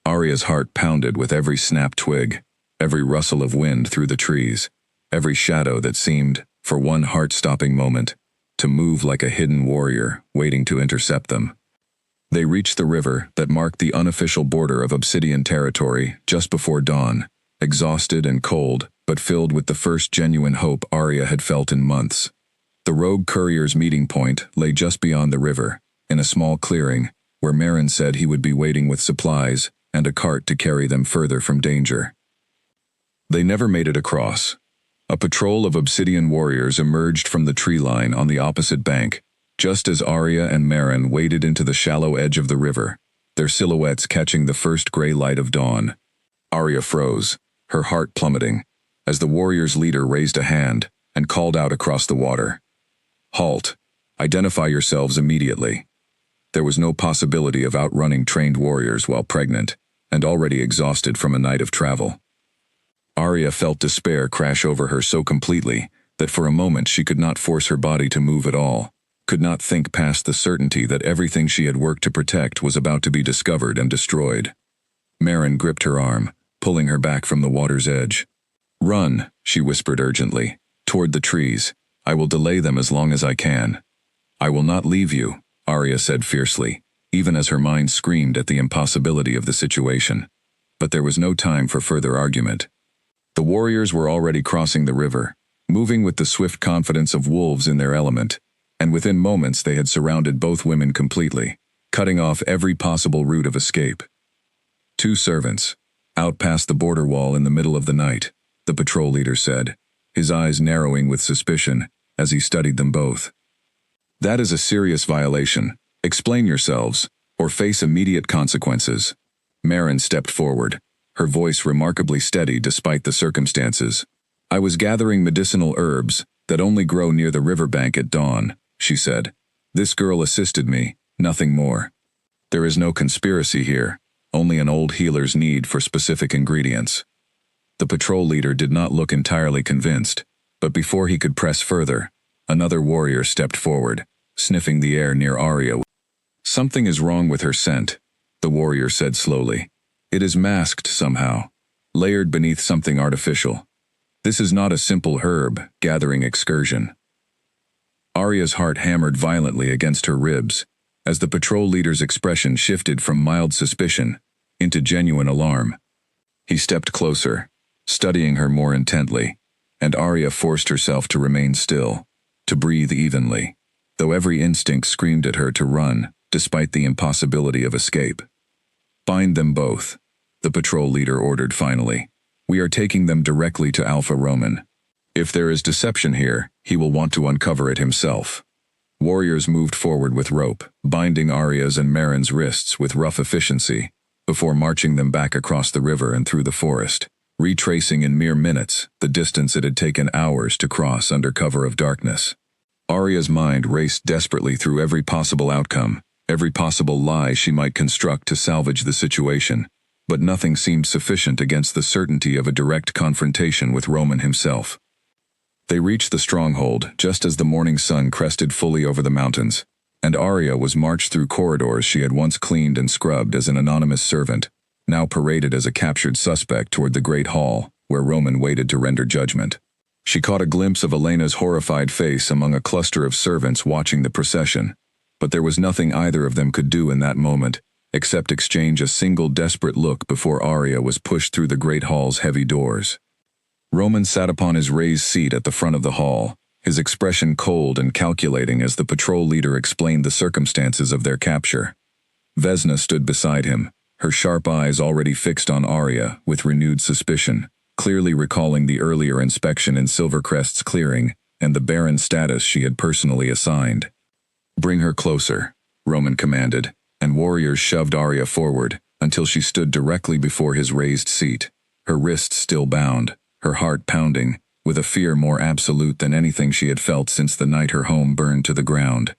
Arya's heart pounded with every snapped twig, every rustle of wind through the trees, every shadow that seemed, for one heart-stopping moment, to move like a hidden warrior waiting to intercept them. They reached the river that marked the unofficial border of Obsidian territory just before dawn, exhausted and cold, but filled with the first genuine hope Arya had felt in months. The rogue courier's meeting point lay just beyond the river, in a small clearing, where Barren said he would be waiting with supplies and a cart to carry them further from danger. They never made it across. A patrol of Obsidian warriors emerged from the tree line on the opposite bank, just as Arya and Barren waded into the shallow edge of the river, their silhouettes catching the first gray light of dawn. Arya froze, her heart plummeting, as the warrior's leader raised a hand and called out across the water. "Halt. Identify yourselves immediately." There was no possibility of outrunning trained warriors while pregnant, and already exhausted from a night of travel. Arya felt despair crash over her so completely that for a moment she could not force her body to move at all, could not think past the certainty that everything she had worked to protect was about to be discovered and destroyed. Barren gripped her arm, pulling her back from the water's edge. "Run," she whispered urgently, "toward the trees. I will delay them as long as I can." "I will not leave you," Arya said fiercely, even as her mind screamed at the impossibility of the situation. But there was no time for further argument. The warriors were already crossing the river, moving with the swift confidence of wolves in their element, and within moments they had surrounded both women completely, cutting off every possible route of escape. 2 servants, out past the border wall in the middle of the night, the patrol leader said, his eyes narrowing with suspicion as he studied them both. "That is a serious violation. Explain yourselves, or face immediate consequences." Barren stepped forward, her voice remarkably steady despite the circumstances. "I was gathering medicinal herbs that only grow near the riverbank at dawn," she said. "This girl assisted me, nothing more." There is no conspiracy here, only an old healer's need for specific ingredients. The patrol leader did not look entirely convinced, but before he could press further, another warrior stepped forward, sniffing the air near Arya. "Something is wrong with her scent," the warrior said slowly. "It is masked somehow, layered beneath something artificial. This is not a simple herb gathering excursion." Arya's heart hammered violently against her ribs, as the patrol leader's expression shifted from mild suspicion into genuine alarm. He stepped closer, studying her more intently, and Arya forced herself to remain still, to breathe evenly, though every instinct screamed at her to run, despite the impossibility of escape. "Bind them both," the patrol leader ordered finally. "We are taking them directly to Alpha Roman. If there is deception here, he will want to uncover it himself." Warriors moved forward with rope, binding Arya's and Merrin's wrists with rough efficiency, before marching them back across the river and through the forest, retracing in mere minutes the distance it had taken hours to cross under cover of darkness. Arya's mind raced desperately through every possible outcome, every possible lie she might construct to salvage the situation, but nothing seemed sufficient against the certainty of a direct confrontation with Roman himself. They reached the stronghold just as the morning sun crested fully over the mountains, and Arya was marched through corridors she had once cleaned and scrubbed as an anonymous servant, now paraded as a captured suspect toward the great hall, where Roman waited to render judgment. She caught a glimpse of Elena's horrified face among a cluster of servants watching the procession, but there was nothing either of them could do in that moment, except exchange a single desperate look before Arya was pushed through the great hall's heavy doors. Roman sat upon his raised seat at the front of the hall, his expression cold and calculating as the patrol leader explained the circumstances of their capture. Vesna stood beside him, her sharp eyes already fixed on Arya with renewed suspicion, clearly recalling the earlier inspection in Silvercrest's clearing and the Barren status she had personally assigned. "Bring her closer," Roman commanded, and warriors shoved Arya forward until she stood directly before his raised seat, her wrists still bound, her heart pounding, with a fear more absolute than anything she had felt since the night her home burned to the ground.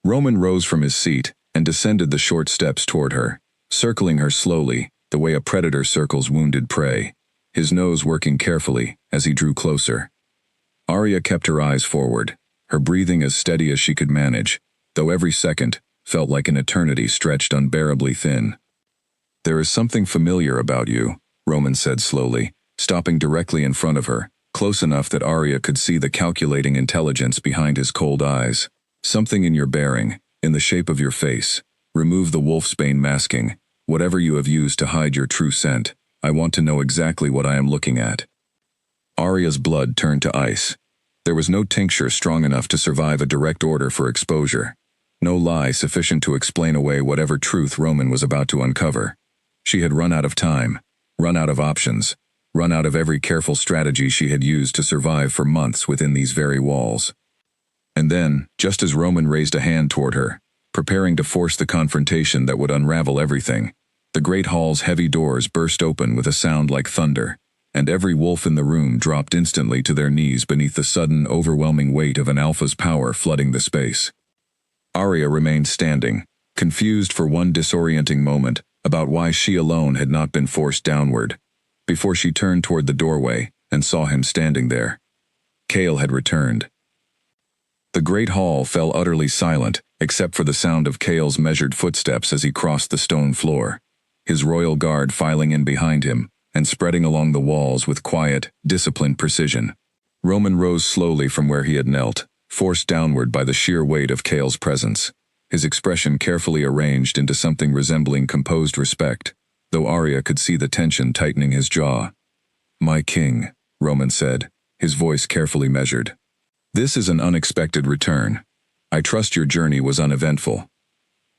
Roman rose from his seat and descended the short steps toward her, circling her slowly, the way a predator circles wounded prey, his nose working carefully as he drew closer. Arya kept her eyes forward, her breathing as steady as she could manage, though every second felt like an eternity stretched unbearably thin. "There is something familiar about you," Roman said slowly, stopping directly in front of her, close enough that Arya could see the calculating intelligence behind his cold eyes. "Something in your bearing, in the shape of your face. Remove the wolfsbane masking, whatever you have used to hide your true scent. I want to know exactly what I am looking at." Arya's blood turned to ice. There was no tincture strong enough to survive a direct order for exposure. No lie sufficient to explain away whatever truth Roman was about to uncover. She had run out of time, run out of options, run out of every careful strategy she had used to survive for months within these very walls. And then, just as Roman raised a hand toward her, preparing to force the confrontation that would unravel everything, the great hall's heavy doors burst open with a sound like thunder, and every wolf in the room dropped instantly to their knees beneath the sudden, overwhelming weight of an alpha's power flooding the space. Arya remained standing, confused for one disorienting moment about why she alone had not been forced downward, before she turned toward the doorway and saw him standing there. Chaol had returned. The great hall fell utterly silent, except for the sound of Chaol's measured footsteps as he crossed the stone floor, his royal guard filing in behind him and spreading along the walls with quiet, disciplined precision. Roman rose slowly from where he had knelt, forced downward by the sheer weight of Chaol's presence, his expression carefully arranged into something resembling composed respect, though Arya could see the tension tightening his jaw. "My king," Roman said, his voice carefully measured. "This is an unexpected return. I trust your journey was uneventful.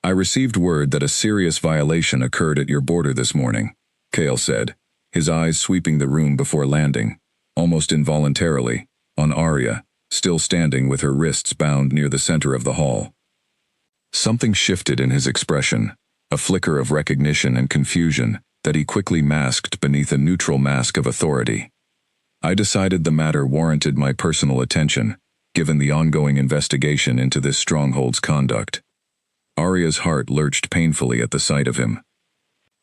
I received word that a serious violation occurred at your border this morning," Chaol said, his eyes sweeping the room before landing, almost involuntarily, on Arya, still standing with her wrists bound near the center of the hall. Something shifted in his expression, a flicker of recognition and confusion that he quickly masked beneath a neutral mask of authority. "I decided the matter warranted my personal attention, given the ongoing investigation into this stronghold's conduct." Arya's heart lurched painfully at the sight of him.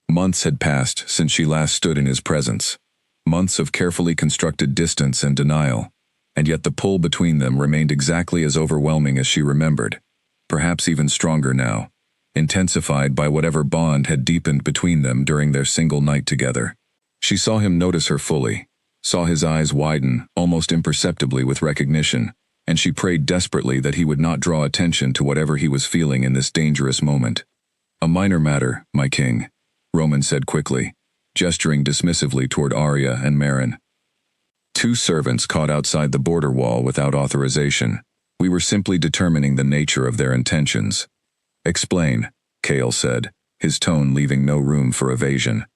Months had passed since she last stood in his presence. Months of carefully constructed distance and denial, and yet the pull between them remained exactly as overwhelming as she remembered, perhaps even stronger now, intensified by whatever bond had deepened between them during their single night together. She saw him notice her fully, saw his eyes widen almost imperceptibly with recognition, and she prayed desperately that he would not draw attention to whatever he was feeling in this dangerous moment. "A minor matter, my king," Roman said quickly, gesturing dismissively toward Arya and Barren. "Two servants caught outside the border wall without authorization. We were simply determining the nature of their intentions." "Explain," Chaol said, his tone leaving no room for evasion.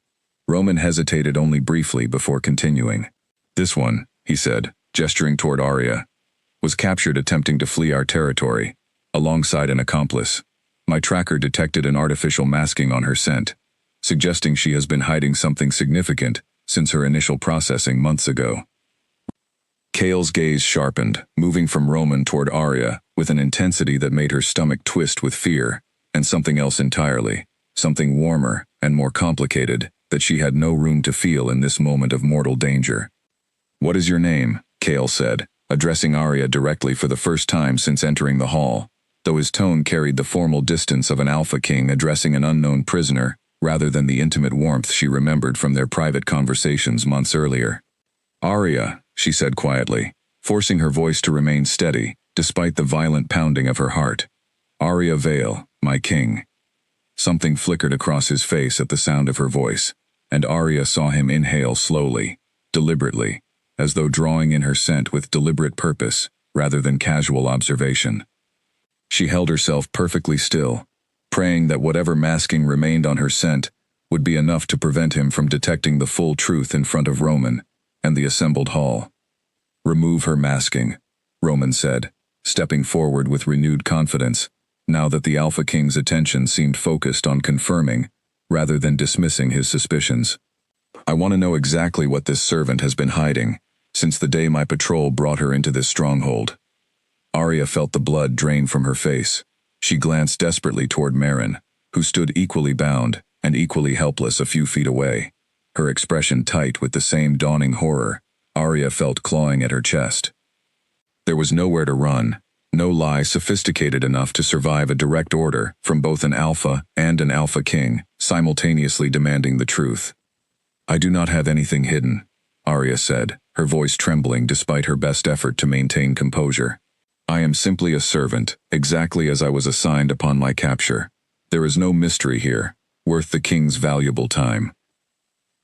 Roman hesitated only briefly before continuing. "This one," he said, gesturing toward Arya, "was captured attempting to flee our territory, alongside an accomplice. My tracker detected an artificial masking on her scent, suggesting she has been hiding something significant since her initial processing months ago." Chaol's gaze sharpened, moving from Roman toward Arya with an intensity that made her stomach twist with fear, and something else entirely, something warmer and more complicated that she had no room to feel in this moment of mortal danger. "What is your name?" Chaol said, addressing Arya directly for the first time since entering the hall, though his tone carried the formal distance of an Alpha King addressing an unknown prisoner rather than the intimate warmth she remembered from their private conversations months earlier. "Arya," she said quietly, forcing her voice to remain steady despite the violent pounding of her heart. "Arya Vale, my king." Something flickered across his face at the sound of her voice, and Arya saw him inhale slowly, deliberately, as though drawing in her scent with deliberate purpose rather than casual observation. She held herself perfectly still, praying that whatever masking remained on her scent would be enough to prevent him from detecting the full truth in front of Roman and the assembled hall. "Remove her masking," Roman said, stepping forward with renewed confidence, now that the Alpha King's attention seemed focused on confirming rather than dismissing his suspicions. "I want to know exactly what this servant has been hiding since the day my patrol brought her into this stronghold." Arya felt the blood drain from her face. She glanced desperately toward Barren, who stood equally bound and equally helpless a few feet away, her expression tight with the same dawning horror Arya felt clawing at her chest. There was nowhere to run, no lie sophisticated enough to survive a direct order from both an Alpha and an Alpha King, simultaneously demanding the truth. "I do not have anything hidden," Arya said, her voice trembling despite her best effort to maintain composure. "I am simply a servant, exactly as I was assigned upon my capture. There is no mystery here, worth the king's valuable time."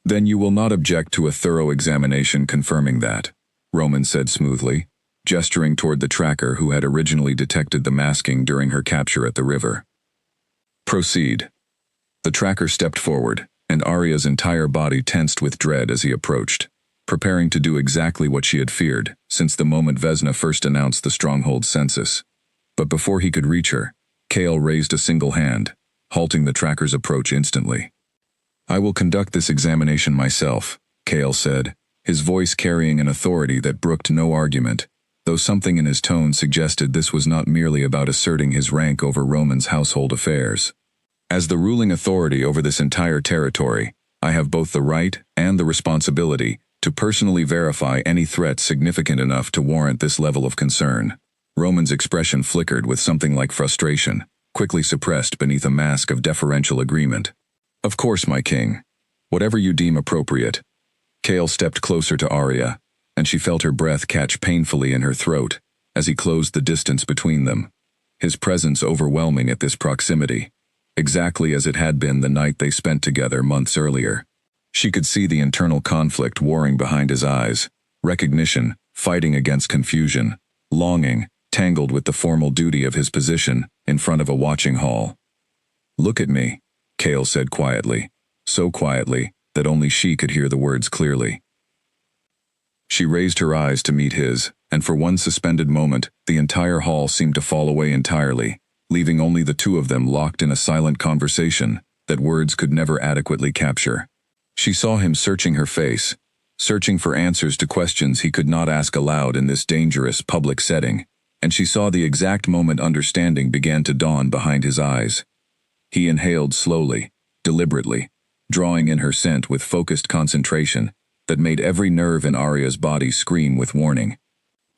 "Then you will not object to a thorough examination confirming that," Roman said smoothly, gesturing toward the tracker who had originally detected the masking during her capture at the river. "Proceed." The tracker stepped forward, and Arya's entire body tensed with dread as he approached, preparing to do exactly what she had feared since the moment Vesna first announced the stronghold's census. But before he could reach her, Chaol raised a single hand, halting the tracker's approach instantly. "I will conduct this examination myself," Chaol said, his voice carrying an authority that brooked no argument, though something in his tone suggested this was not merely about asserting his rank over Roman's household affairs. "As the ruling authority over this entire territory, I have both the right and the responsibility to personally verify any threat significant enough to warrant this level of concern." Roman's expression flickered with something like frustration, quickly suppressed beneath a mask of deferential agreement. "Of course, my king. Whatever you deem appropriate." Chaol stepped closer to Arya, and she felt her breath catch painfully in her throat as he closed the distance between them, his presence overwhelming at this proximity, exactly as it had been the night they spent together months earlier. She could see the internal conflict warring behind his eyes, recognition fighting against confusion, longing tangled with the formal duty of his position in front of a watching hall. "Look at me," Chaol said quietly, so quietly that only she could hear the words clearly. She raised her eyes to meet his, and for one suspended moment, the entire hall seemed to fall away entirely, leaving only the two of them locked in a silent conversation that words could never adequately capture. She saw him searching her face, searching for answers to questions he could not ask aloud in this dangerous public setting, and she saw the exact moment understanding began to dawn behind his eyes. He inhaled slowly, deliberately, drawing in her scent with focused concentration that made every nerve in Arya's body scream with warning.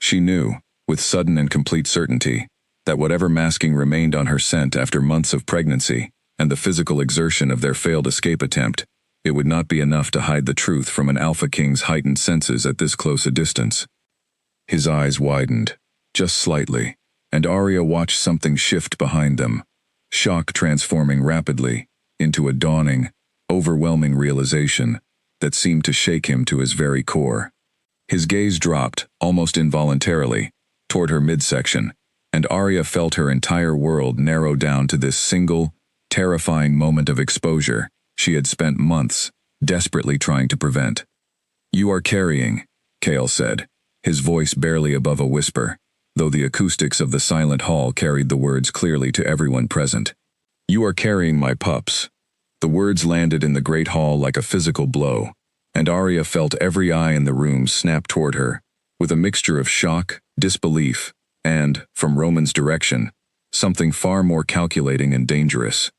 She knew, with sudden and complete certainty, that whatever masking remained on her scent after months of pregnancy and the physical exertion of their failed escape attempt, it would not be enough to hide the truth from an Alpha King's heightened senses at this close a distance. His eyes widened, just slightly, and Arya watched something shift behind them, shock transforming rapidly into a dawning, overwhelming realization that seemed to shake him to his very core. His gaze dropped, almost involuntarily, toward her midsection, and Arya felt her entire world narrow down to this single, terrifying moment of exposure she had spent months desperately trying to prevent. "You are carrying," Chaol said, his voice barely above a whisper, though the acoustics of the silent hall carried the words clearly to everyone present. "You are carrying my pups." The words landed in the great hall like a physical blow, and Arya felt every eye in the room snap toward her, with a mixture of shock, disbelief, and, from Roman's direction, something far more calculating and dangerous.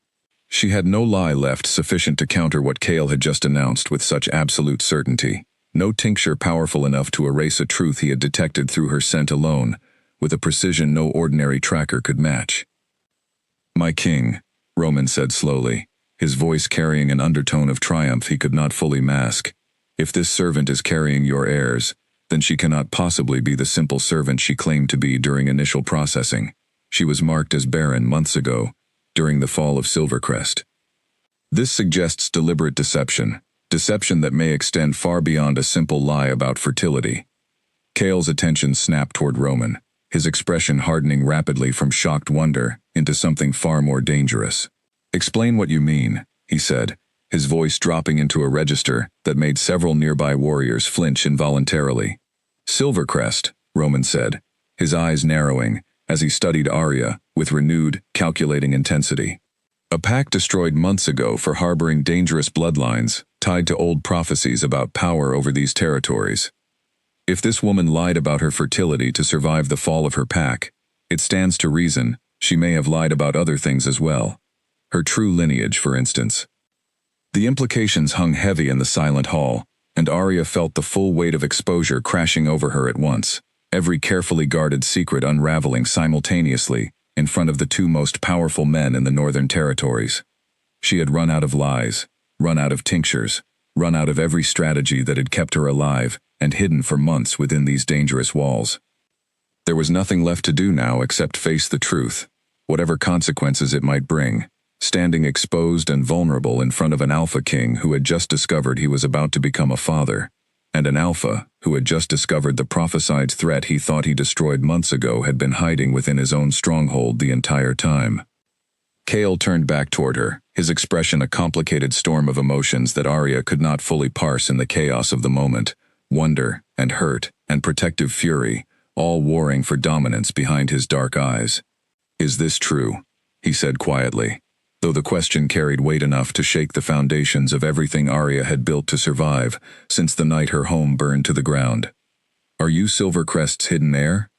She had no lie left sufficient to counter what Chaol had just announced with such absolute certainty, no tincture powerful enough to erase a truth he had detected through her scent alone, with a precision no ordinary tracker could match. "My king," Roman said slowly, his voice carrying an undertone of triumph he could not fully mask. "If this servant is carrying your heirs, then she cannot possibly be the simple servant she claimed to be during initial processing. She was marked as Barren months ago, during the fall of Silvercrest. This suggests deliberate deception that may extend far beyond a simple lie about fertility." Chaol's attention snapped toward Roman, his expression hardening rapidly from shocked wonder into something far more dangerous. "Explain what you mean," he said, his voice dropping into a register that made several nearby warriors flinch involuntarily. "Silvercrest," Roman said, his eyes narrowing as he studied Arya with renewed, calculating intensity. "A pact destroyed months ago for harboring dangerous bloodlines tied to old prophecies about power over these territories. If this woman lied about her fertility to survive the fall of her pack, it stands to reason she may have lied about other things as well. Her true lineage, for instance." The implications hung heavy in the silent hall, and Arya felt the full weight of exposure crashing over her at once, every carefully guarded secret unraveling simultaneously in front of the two most powerful men in the Northern Territories. She had run out of lies, run out of tinctures, run out of every strategy that had kept her alive and hidden for months within these dangerous walls. There was nothing left to do now except face the truth, whatever consequences it might bring, standing exposed and vulnerable in front of an Alpha King who had just discovered he was about to become a father, and an Alpha who had just discovered the prophesied threat he thought he destroyed months ago had been hiding within his own stronghold the entire time. Chaol turned back toward her, his expression a complicated storm of emotions that Arya could not fully parse in the chaos of the moment, wonder and hurt and protective fury, all warring for dominance behind his dark eyes. "Is this true?" he said quietly, though the question carried weight enough to shake the foundations of everything Arya had built to survive since the night her home burned to the ground. "Are you Silvercrest's hidden heir?"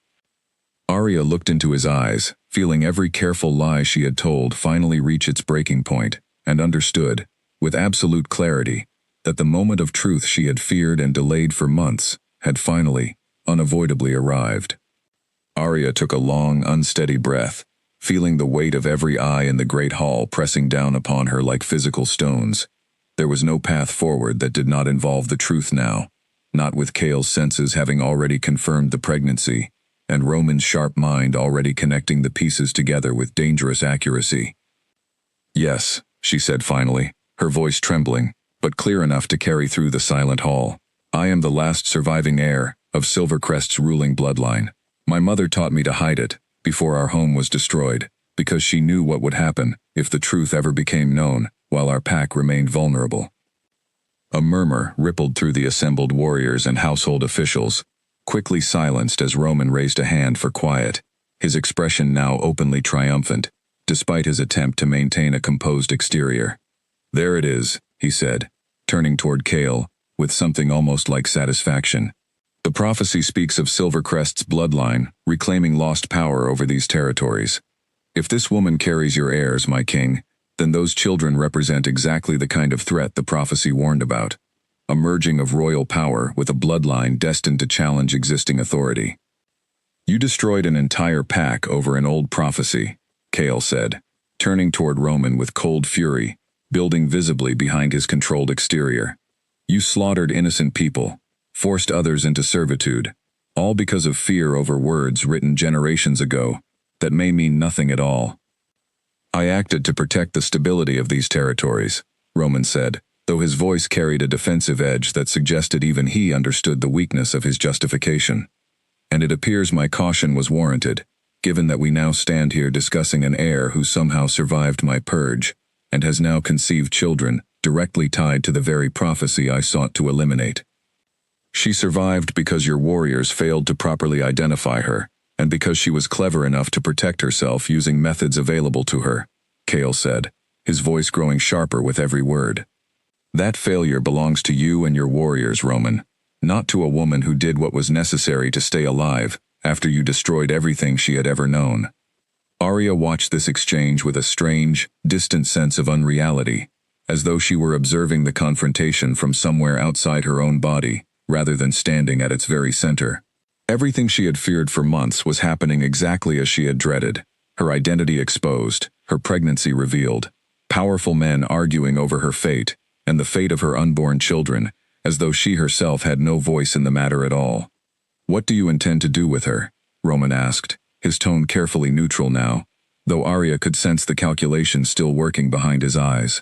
Arya looked into his eyes, feeling every careful lie she had told finally reach its breaking point, and understood, with absolute clarity, that the moment of truth she had feared and delayed for months had finally, unavoidably arrived. Arya took a long, unsteady breath, feeling the weight of every eye in the great hall pressing down upon her like physical stones. There was no path forward that did not involve the truth now, not with Chaol's senses having already confirmed the pregnancy, and Roman's sharp mind already connecting the pieces together with dangerous accuracy. "Yes," she said finally, her voice trembling, but clear enough to carry through the silent hall. "I am the last surviving heir of Silvercrest's ruling bloodline. My mother taught me to hide it before our home was destroyed, because she knew what would happen if the truth ever became known while our pack remained vulnerable." A murmur rippled through the assembled warriors and household officials, quickly silenced as Roman raised a hand for quiet, his expression now openly triumphant, despite his attempt to maintain a composed exterior. "There it is," he said, turning toward Chaol, with something almost like satisfaction. The prophecy speaks of Silvercrest's bloodline, reclaiming lost power over these territories. If this woman carries your heirs, my king, then those children represent exactly the kind of threat the prophecy warned about. A merging of royal power with a bloodline destined to challenge existing authority. You destroyed an entire pack over an old prophecy, Kale said, turning toward Roman with cold fury, building visibly behind his controlled exterior. You slaughtered innocent people, forced others into servitude, all because of fear over words written generations ago that may mean nothing at all. I acted to protect the stability of these territories, Roman said, though his voice carried a defensive edge that suggested even he understood the weakness of his justification. And it appears my caution was warranted, given that we now stand here discussing an heir who somehow survived my purge, and has now conceived children directly tied to the very prophecy I sought to eliminate. She survived because your warriors failed to properly identify her, and because she was clever enough to protect herself using methods available to her, Kale said, his voice growing sharper with every word. That failure belongs to you and your warriors, Roman, not to a woman who did what was necessary to stay alive after you destroyed everything she had ever known. Arya watched this exchange with a strange, distant sense of unreality, as though she were observing the confrontation from somewhere outside her own body, rather than standing at its very center. Everything she had feared for months was happening exactly as she had dreaded, her identity exposed, her pregnancy revealed, powerful men arguing over her fate, and the fate of her unborn children, as though she herself had no voice in the matter at all. What do you intend to do with her? Roman asked, his tone carefully neutral now, though Arya could sense the calculation still working behind his eyes.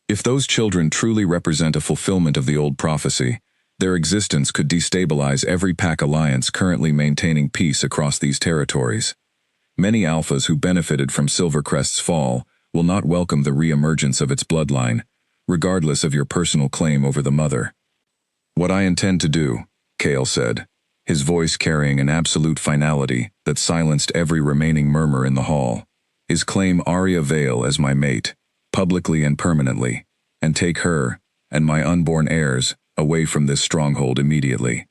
If those children truly represent a fulfillment of the old prophecy, their existence could destabilize every pack alliance currently maintaining peace across these territories. Many alphas who benefited from Silvercrest's fall will not welcome the re-emergence of its bloodline, regardless of your personal claim over the mother. What I intend to do, Kale said, his voice carrying an absolute finality that silenced every remaining murmur in the hall, is claim Arya Vale as my mate, publicly and permanently, and take her, and my unborn heirs, away from this stronghold immediately.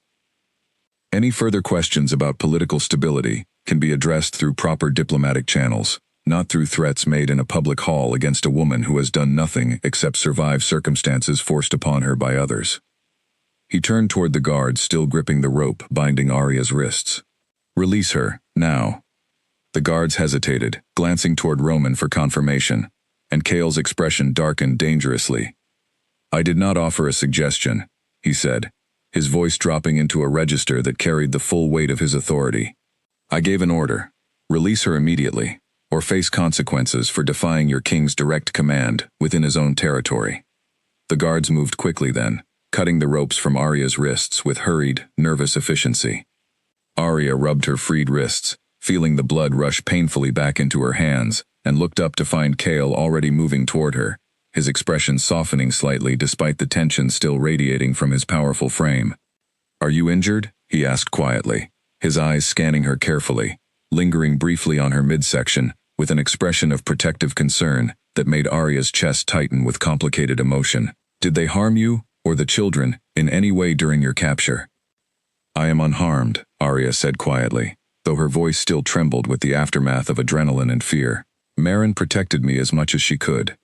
Any further questions about political stability can be addressed through proper diplomatic channels, not through threats made in a public hall against a woman who has done nothing except survive circumstances forced upon her by others. He turned toward the guards still gripping the rope binding Arya's wrists. Release her, now. The guards hesitated, glancing toward Roman for confirmation, and Kale's expression darkened dangerously. I did not offer a suggestion, he said, his voice dropping into a register that carried the full weight of his authority. I gave an order. Release her immediately, or face consequences for defying your king's direct command within his own territory. The guards moved quickly then, cutting the ropes from Arya's wrists with hurried, nervous efficiency. Arya rubbed her freed wrists, feeling the blood rush painfully back into her hands, and looked up to find Kale already moving toward her, his expression softening slightly despite the tension still radiating from his powerful frame. Are you injured? He asked quietly, his eyes scanning her carefully, lingering briefly on her midsection, with an expression of protective concern that made Arya's chest tighten with complicated emotion. Did they harm you, or the children, in any way during your capture? I am unharmed, Arya said quietly, though her voice still trembled with the aftermath of adrenaline and fear. Meryn protected me as much as she could.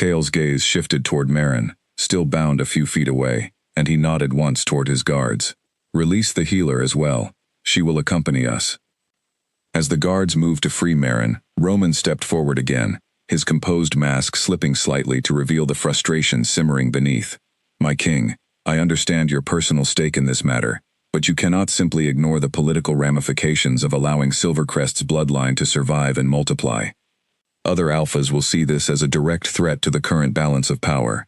Kale's gaze shifted toward Meryn, still bound a few feet away, and he nodded once toward his guards. Release the healer as well. She will accompany us. As the guards moved to free Meryn, Roman stepped forward again, his composed mask slipping slightly to reveal the frustration simmering beneath. My king, I understand your personal stake in this matter, but you cannot simply ignore the political ramifications of allowing Silvercrest's bloodline to survive and multiply. Other alphas will see this as a direct threat to the current balance of power.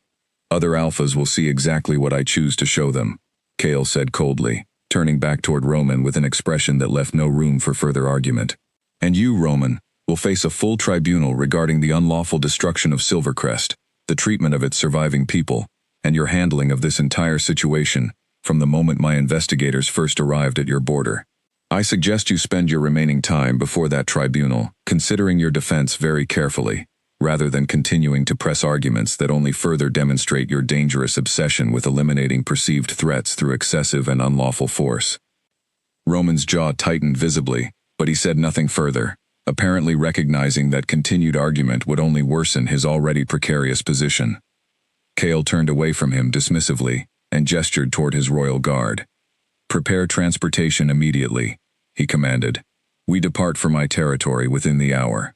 Other alphas will see exactly what I choose to show them, Kale said coldly, turning back toward Roman with an expression that left no room for further argument. And you, Roman, will face a full tribunal regarding the unlawful destruction of Silvercrest, the treatment of its surviving people, and your handling of this entire situation from the moment my investigators first arrived at your border. I suggest you spend your remaining time before that tribunal, considering your defense very carefully, rather than continuing to press arguments that only further demonstrate your dangerous obsession with eliminating perceived threats through excessive and unlawful force. Roman's jaw tightened visibly, but he said nothing further, apparently recognizing that continued argument would only worsen his already precarious position. Cale turned away from him dismissively and gestured toward his royal guard. "Prepare transportation immediately," he commanded. "We depart for my territory within the hour.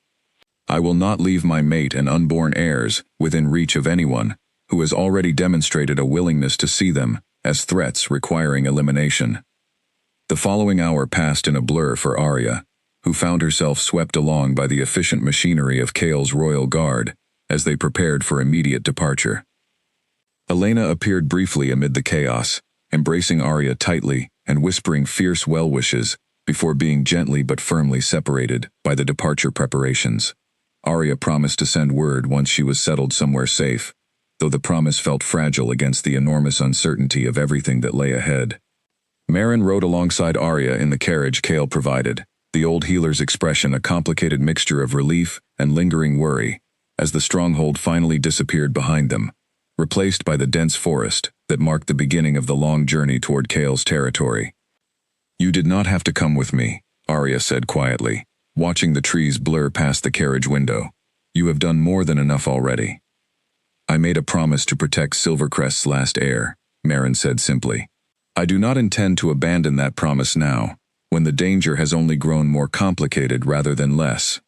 I will not leave my mate and unborn heirs within reach of anyone who has already demonstrated a willingness to see them as threats requiring elimination." The following hour passed in a blur for Arya, who found herself swept along by the efficient machinery of Cale's royal guard as they prepared for immediate departure. Elena appeared briefly amid the chaos, embracing Arya tightly and whispering fierce well-wishes before being gently but firmly separated by the departure preparations. Arya promised to send word once she was settled somewhere safe, though the promise felt fragile against the enormous uncertainty of everything that lay ahead. Barren rode alongside Arya in the carriage Cale provided, the old healer's expression a complicated mixture of relief and lingering worry, as the stronghold finally disappeared behind them, replaced by the dense forest that marked the beginning of the long journey toward Cale's territory. "You did not have to come with me," Arya said quietly, watching the trees blur past the carriage window. "You have done more than enough already." "I made a promise to protect Silvercrest's last heir," Barren said simply. "I do not intend to abandon that promise now, when the danger has only grown more complicated rather than less."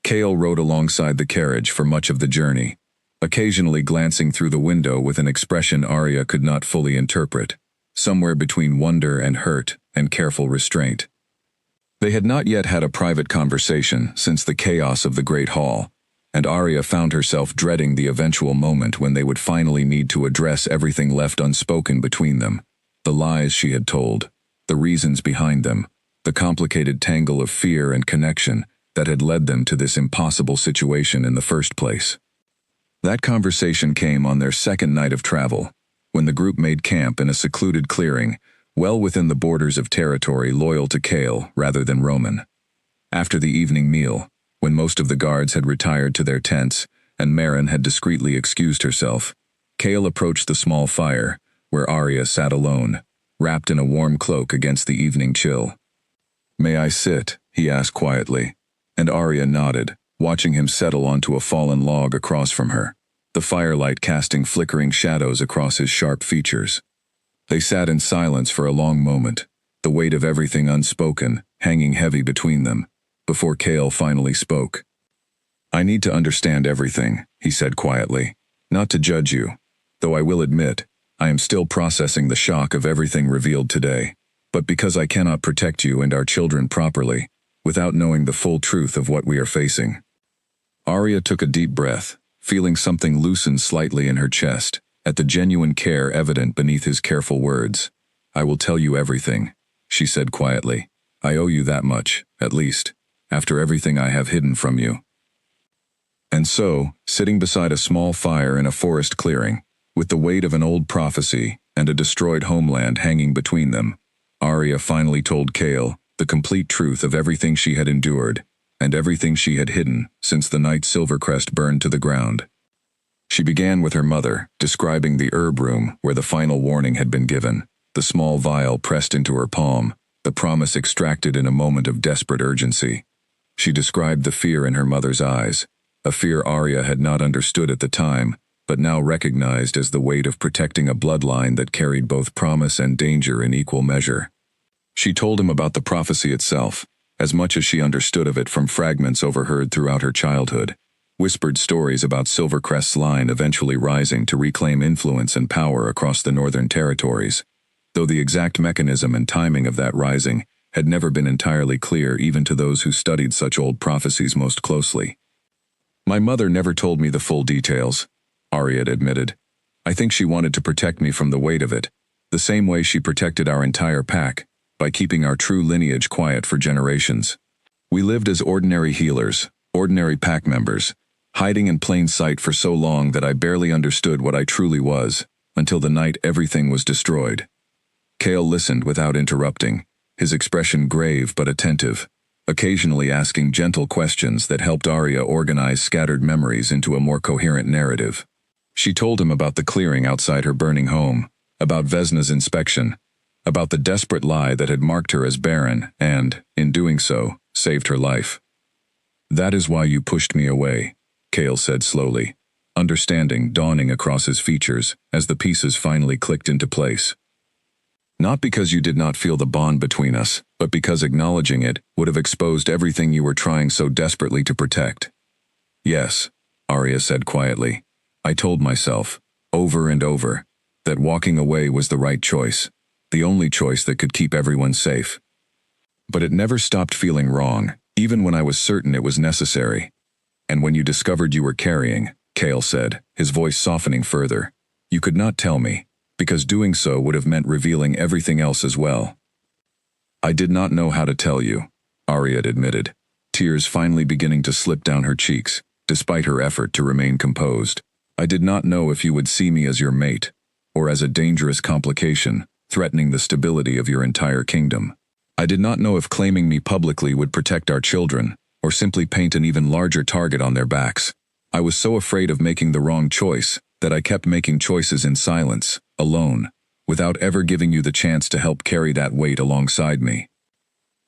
Cale rode alongside the carriage for much of the journey, occasionally glancing through the window with an expression Arya could not fully interpret, somewhere between wonder and hurt and careful restraint. They had not yet had a private conversation since the chaos of the Great Hall, and Arya found herself dreading the eventual moment when they would finally need to address everything left unspoken between them. The lies she had told, the reasons behind them, the complicated tangle of fear and connection that had led them to this impossible situation in the first place. That conversation came on their second night of travel, when the group made camp in a secluded clearing, well within the borders of territory loyal to Cale rather than Roman. After the evening meal, when most of the guards had retired to their tents and Barren had discreetly excused herself, Cale approached the small fire, where Arya sat alone, wrapped in a warm cloak against the evening chill. "May I sit?" he asked quietly, and Arya nodded, watching him settle onto a fallen log across from her, the firelight casting flickering shadows across his sharp features. They sat in silence for a long moment, the weight of everything unspoken hanging heavy between them, before Cale finally spoke. "I need to understand everything," he said quietly, "not to judge you, though I will admit, I am still processing the shock of everything revealed today, but because I cannot protect you and our children properly, without knowing the full truth of what we are facing." Arya took a deep breath, feeling something loosen slightly in her chest, at the genuine care evident beneath his careful words. "I will tell you everything," she said quietly. "I owe you that much, at least, after everything I have hidden from you." And so, sitting beside a small fire in a forest clearing, with the weight of an old prophecy and a destroyed homeland hanging between them, Arya finally told Cale the complete truth of everything she had endured and everything she had hidden since the night Silvercrest burned to the ground. She began with her mother, describing the herb room where the final warning had been given, the small vial pressed into her palm, the promise extracted in a moment of desperate urgency. She described the fear in her mother's eyes, a fear Arya had not understood at the time, but now recognized as the weight of protecting a bloodline that carried both promise and danger in equal measure. She told him about the prophecy itself, as much as she understood of it from fragments overheard throughout her childhood, whispered stories about Silvercrest's line eventually rising to reclaim influence and power across the northern territories, though the exact mechanism and timing of that rising had never been entirely clear even to those who studied such old prophecies most closely. "My mother never told me the full details," Arya admitted. "I think she wanted to protect me from the weight of it, the same way she protected our entire pack, by keeping our true lineage quiet for generations. We lived as ordinary healers, ordinary pack members, hiding in plain sight for so long that I barely understood what I truly was, until the night everything was destroyed." Cale listened without interrupting, his expression grave but attentive. occasionally asking gentle questions that helped Arya organize scattered memories into a more coherent narrative. She told him about the clearing outside her burning home, about Vesna's inspection, about the desperate lie that had marked her as Barren and, in doing so, saved her life. "That is why you pushed me away," Cale said slowly, understanding dawning across his features as the pieces finally clicked into place. "Not because you did not feel the bond between us, but because acknowledging it would have exposed everything you were trying so desperately to protect." "Yes," Arya said quietly. "I told myself, over and over, that walking away was the right choice, the only choice that could keep everyone safe. But it never stopped feeling wrong, even when I was certain it was necessary. And when you discovered you were carrying," Cale said, his voice softening further, "you could not tell me, because doing so would have meant revealing everything else as well." "I did not know how to tell you," Arya admitted, tears finally beginning to slip down her cheeks, despite her effort to remain composed. "I did not know if you would see me as your mate, or as a dangerous complication, threatening the stability of your entire kingdom. I did not know if claiming me publicly would protect our children, or simply paint an even larger target on their backs. I was so afraid of making the wrong choice that I kept making choices in silence, alone, without ever giving you the chance to help carry that weight alongside me."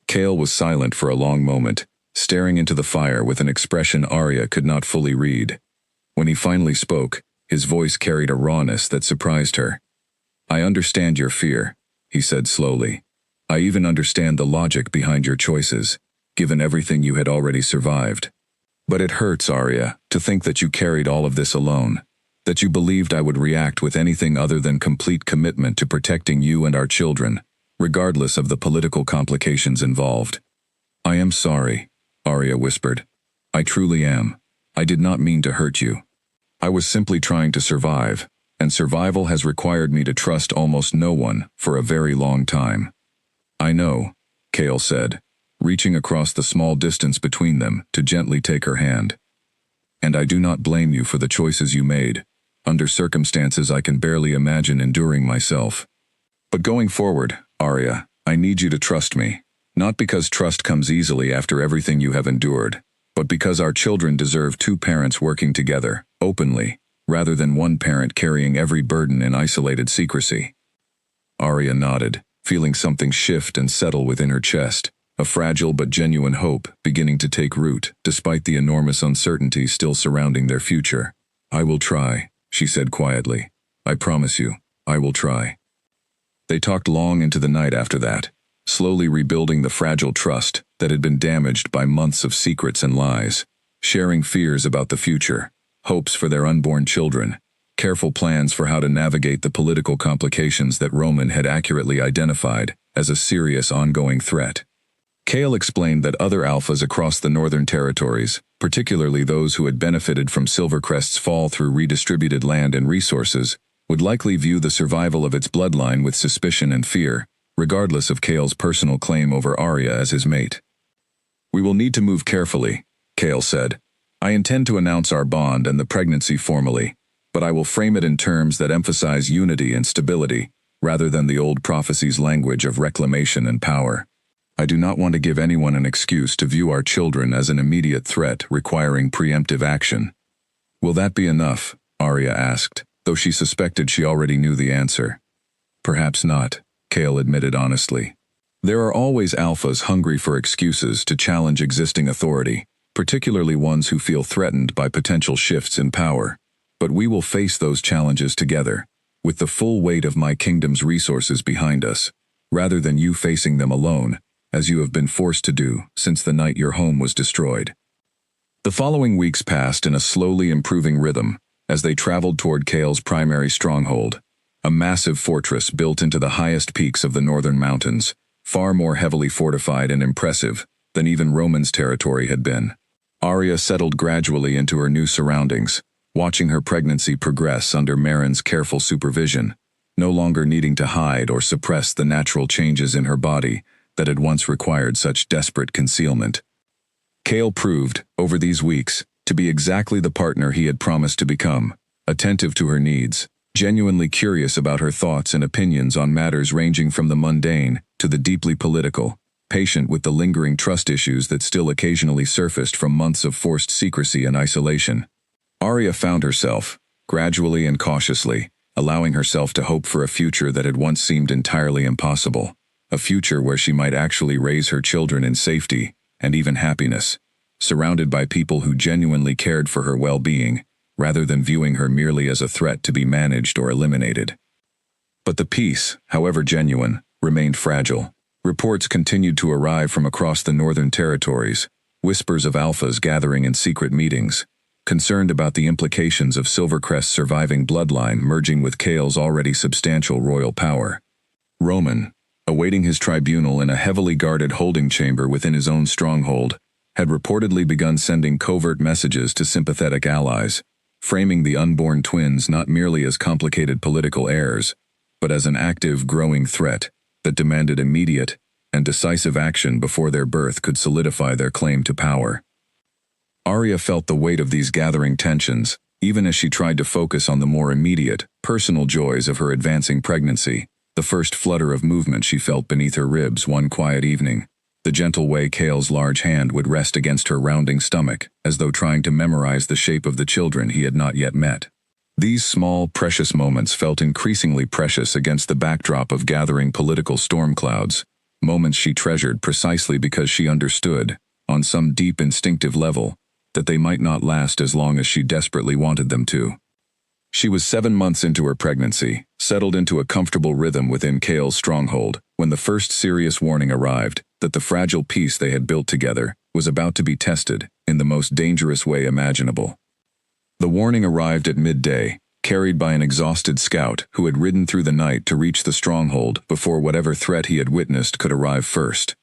Cale was silent for a long moment, staring into the fire with an expression Arya could not fully read. When he finally spoke, his voice carried a rawness that surprised her. "I understand your fear," he said slowly. "I even understand the logic behind your choices, given everything you had already survived. But it hurts, Arya, to think that you carried all of this alone, that you believed I would react with anything other than complete commitment to protecting you and our children, regardless of the political complications involved." "I am sorry," Arya whispered. "I truly am. I did not mean to hurt you. I was simply trying to survive, and survival has required me to trust almost no one for a very long time." "I know," Cale said, reaching across the small distance between them to gently take her hand. "And I do not blame you for the choices you made, under circumstances I can barely imagine enduring myself. But going forward, Arya, I need you to trust me, not because trust comes easily after everything you have endured, but because our children deserve two parents working together, openly, rather than one parent carrying every burden in isolated secrecy." Arya nodded, feeling something shift and settle within her chest, a fragile but genuine hope beginning to take root despite the enormous uncertainty still surrounding their future. "I will try," she said quietly. "I promise you, I will try." They talked long into the night after that, slowly rebuilding the fragile trust that had been damaged by months of secrets and lies, sharing fears about the future, hopes for their unborn children, careful plans for how to navigate the political complications that Roman had accurately identified as a serious ongoing threat. Cale explained that other alphas across the northern territories, particularly those who had benefited from Silvercrest's fall through redistributed land and resources, would likely view the survival of its bloodline with suspicion and fear, regardless of Cale's personal claim over Arya as his mate. "We will need to move carefully," Cale said. "I intend to announce our bond and the pregnancy formally, but I will frame it in terms that emphasize unity and stability, rather than the old prophecy's language of reclamation and power. I do not want to give anyone an excuse to view our children as an immediate threat requiring preemptive action." "Will that be enough?" Arya asked, though she suspected she already knew the answer. "Perhaps not," Cale admitted honestly. "There are always alphas hungry for excuses to challenge existing authority, particularly ones who feel threatened by potential shifts in power. But we will face those challenges together, with the full weight of my kingdom's resources behind us, rather than you facing them alone, as you have been forced to do since the night your home was destroyed." The following weeks passed in a slowly improving rhythm as they traveled toward Cale's primary stronghold, a massive fortress built into the highest peaks of the northern mountains, far more heavily fortified and impressive than even Roman's territory had been. Arya settled gradually into her new surroundings, watching her pregnancy progress under Merrin's careful supervision, no longer needing to hide or suppress the natural changes in her body that had once required such desperate concealment. Cale proved, over these weeks, to be exactly the partner he had promised to become, attentive to her needs, genuinely curious about her thoughts and opinions on matters ranging from the mundane to the deeply political, patient with the lingering trust issues that still occasionally surfaced from months of forced secrecy and isolation. Arya found herself, gradually and cautiously, allowing herself to hope for a future that had once seemed entirely impossible, a future where she might actually raise her children in safety and even happiness, surrounded by people who genuinely cared for her well-being, rather than viewing her merely as a threat to be managed or eliminated. But the peace, however genuine, remained fragile. Reports continued to arrive from across the northern territories, whispers of alphas gathering in secret meetings, concerned about the implications of Silvercrest's surviving bloodline merging with Kael's already substantial royal power. Roman, awaiting his tribunal in a heavily guarded holding chamber within his own stronghold, had reportedly begun sending covert messages to sympathetic allies, framing the unborn twins not merely as complicated political heirs, but as an active, growing threat that demanded immediate and decisive action before their birth could solidify their claim to power. Arya felt the weight of these gathering tensions, even as she tried to focus on the more immediate, personal joys of her advancing pregnancy, the first flutter of movement she felt beneath her ribs one quiet evening, the gentle way Kael's large hand would rest against her rounding stomach, as though trying to memorize the shape of the children he had not yet met. These small, precious moments felt increasingly precious against the backdrop of gathering political storm clouds, moments she treasured precisely because she understood, on some deep instinctive level, that they might not last as long as she desperately wanted them to. She was 7 months into her pregnancy, settled into a comfortable rhythm within Kael's stronghold, when the first serious warning arrived that the fragile peace they had built together was about to be tested in the most dangerous way imaginable. The warning arrived at midday, carried by an exhausted scout who had ridden through the night to reach the stronghold before whatever threat he had witnessed could arrive first.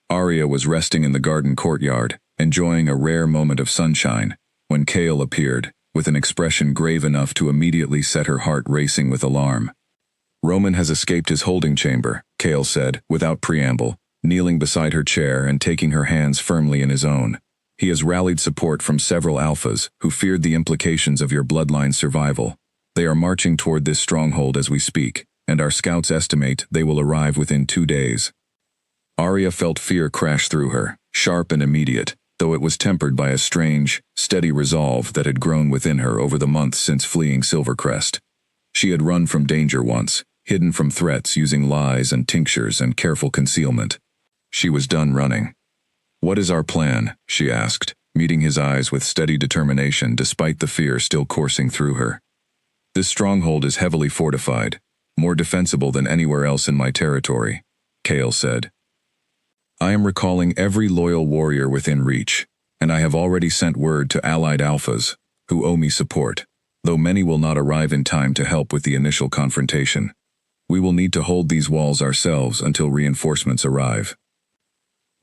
Arya was resting in the garden courtyard, enjoying a rare moment of sunshine, when Kael appeared, with an expression grave enough to immediately set her heart racing with alarm. "Roman has escaped his holding chamber," Kael said, without preamble, kneeling beside her chair and taking her hands firmly in his own. "He has rallied support from several alphas who feared the implications of your bloodline's survival. They are marching toward this stronghold as we speak, and our scouts estimate they will arrive within 2 days." Arya felt fear crash through her, sharp and immediate, though it was tempered by a strange, steady resolve that had grown within her over the months since fleeing Silvercrest. She had run from danger once, hidden from threats using lies and tinctures and careful concealment. She was done running. "What is our plan?" she asked, meeting his eyes with steady determination despite the fear still coursing through her. "This stronghold is heavily fortified, more defensible than anywhere else in my territory," Kael said. "I am recalling every loyal warrior within reach, and I have already sent word to allied alphas, who owe me support, though many will not arrive in time to help with the initial confrontation. We will need to hold these walls ourselves until reinforcements arrive."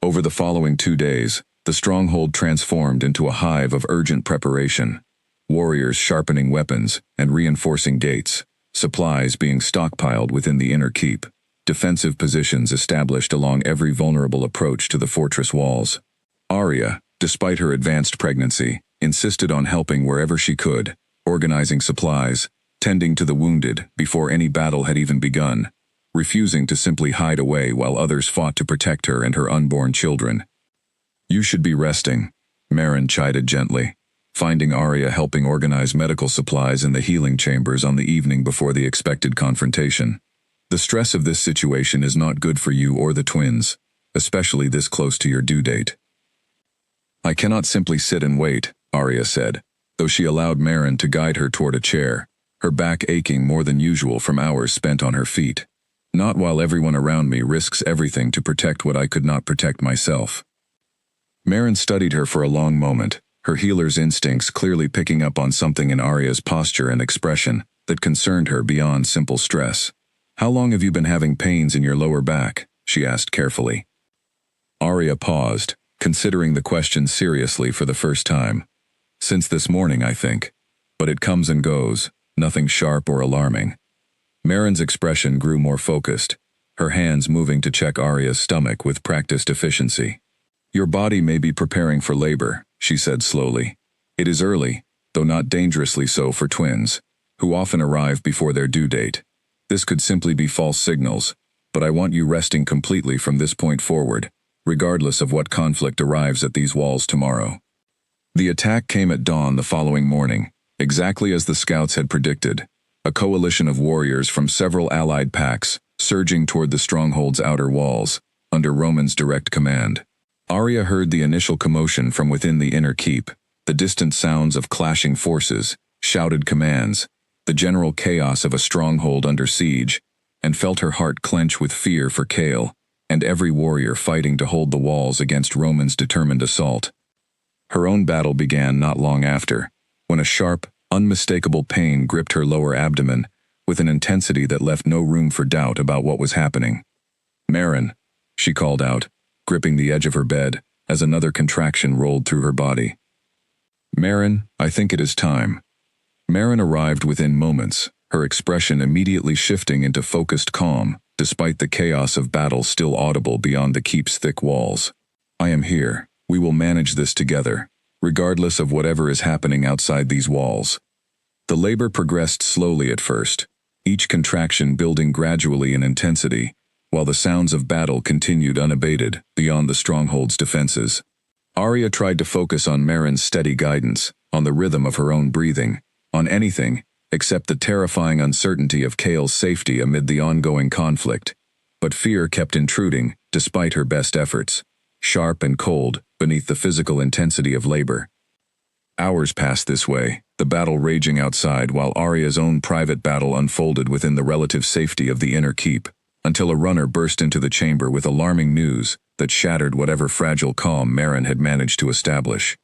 Over the following 2 days, the stronghold transformed into a hive of urgent preparation, warriors sharpening weapons and reinforcing gates, supplies being stockpiled within the inner keep, defensive positions established along every vulnerable approach to the fortress walls. Arya, despite her advanced pregnancy, insisted on helping wherever she could, organizing supplies, tending to the wounded before any battle had even begun, refusing to simply hide away while others fought to protect her and her unborn children. "You should be resting," Barren chided gently, finding Arya helping organize medical supplies in the healing chambers on the evening before the expected confrontation. "The stress of this situation is not good for you or the twins, especially this close to your due date." "I cannot simply sit and wait," Arya said, though she allowed Barren to guide her toward a chair, her back aching more than usual from hours spent on her feet. "Not while everyone around me risks everything to protect what I could not protect myself." Barren studied her for a long moment, her healer's instincts clearly picking up on something in Arya's posture and expression that concerned her beyond simple stress. "How long have you been having pains in your lower back?" she asked carefully. Arya paused, considering the question seriously for the first time. "Since this morning, I think. But it comes and goes, nothing sharp or alarming." Barren's expression grew more focused, her hands moving to check Arya's stomach with practiced efficiency. "Your body may be preparing for labor," she said slowly. "It is early, though not dangerously so for twins, who often arrive before their due date. This could simply be false signals, but I want you resting completely from this point forward, regardless of what conflict arrives at these walls tomorrow. The attack came at dawn the following morning, exactly as the scouts had predicted, a coalition of warriors from several allied packs, surging toward the stronghold's outer walls, under Roman's direct command. Arya heard the initial commotion from within the inner keep, the distant sounds of clashing forces, shouted commands, the general chaos of a stronghold under siege, and felt her heart clench with fear for Kael, and every warrior fighting to hold the walls against Roman's determined assault. Her own battle began not long after, when a sharp, unmistakable pain gripped her lower abdomen, with an intensity that left no room for doubt about what was happening. "Merrin," she called out, gripping the edge of her bed, as another contraction rolled through her body. "Merrin, I think it is time." Merrin arrived within moments, her expression immediately shifting into focused calm, despite the chaos of battle still audible beyond the keep's thick walls. "I am here. We will manage this together, regardless of whatever is happening outside these walls." The labor progressed slowly at first, each contraction building gradually in intensity, while the sounds of battle continued unabated beyond the stronghold's defenses. Arya tried to focus on Merrin's steady guidance, on the rhythm of her own breathing, on anything except the terrifying uncertainty of Kael's safety amid the ongoing conflict. But fear kept intruding, despite her best efforts, sharp and cold beneath the physical intensity of labor. Hours passed this way, the battle raging outside while Arya's own private battle unfolded within the relative safety of the inner keep, until a runner burst into the chamber with alarming news that shattered whatever fragile calm Merrin had managed to establish.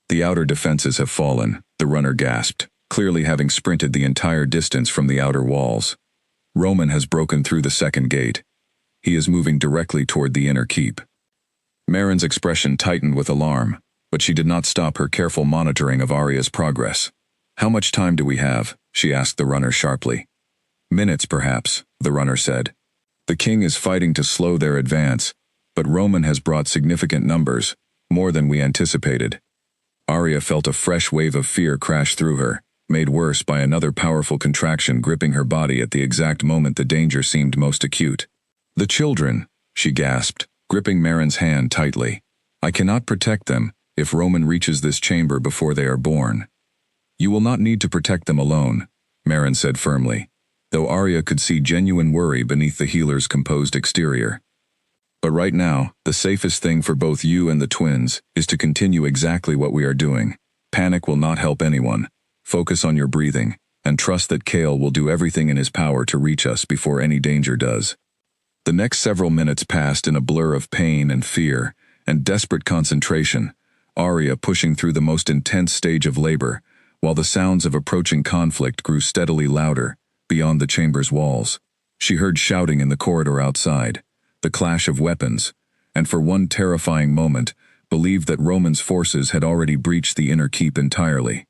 "The outer defenses have fallen," the runner gasped, clearly having sprinted the entire distance from the outer walls. "Roman has broken through the second gate. He is moving directly toward the inner keep." Merrin's expression tightened with alarm, but she did not stop her careful monitoring of Arya's progress. "How much time do we have?" she asked the runner sharply. "Minutes, perhaps," the runner said. "The king is fighting to slow their advance, but Roman has brought significant numbers, more than we anticipated." Arya felt a fresh wave of fear crash through her, made worse by another powerful contraction gripping her body at the exact moment the danger seemed most acute. "The children," she gasped, gripping Merrin's hand tightly. "I cannot protect them if Roman reaches this chamber before they are born." "You will not need to protect them alone," Merrin said firmly, though Arya could see genuine worry beneath the healer's composed exterior. "But right now, the safest thing for both you and the twins is to continue exactly what we are doing. Panic will not help anyone. Focus on your breathing, and trust that Kael will do everything in his power to reach us before any danger does." The next several minutes passed in a blur of pain and fear, and desperate concentration, Arya pushing through the most intense stage of labor, while the sounds of approaching conflict grew steadily louder, beyond the chamber's walls. She heard shouting in the corridor outside, the clash of weapons, and for one terrifying moment, believed that Roman's forces had already breached the inner keep entirely.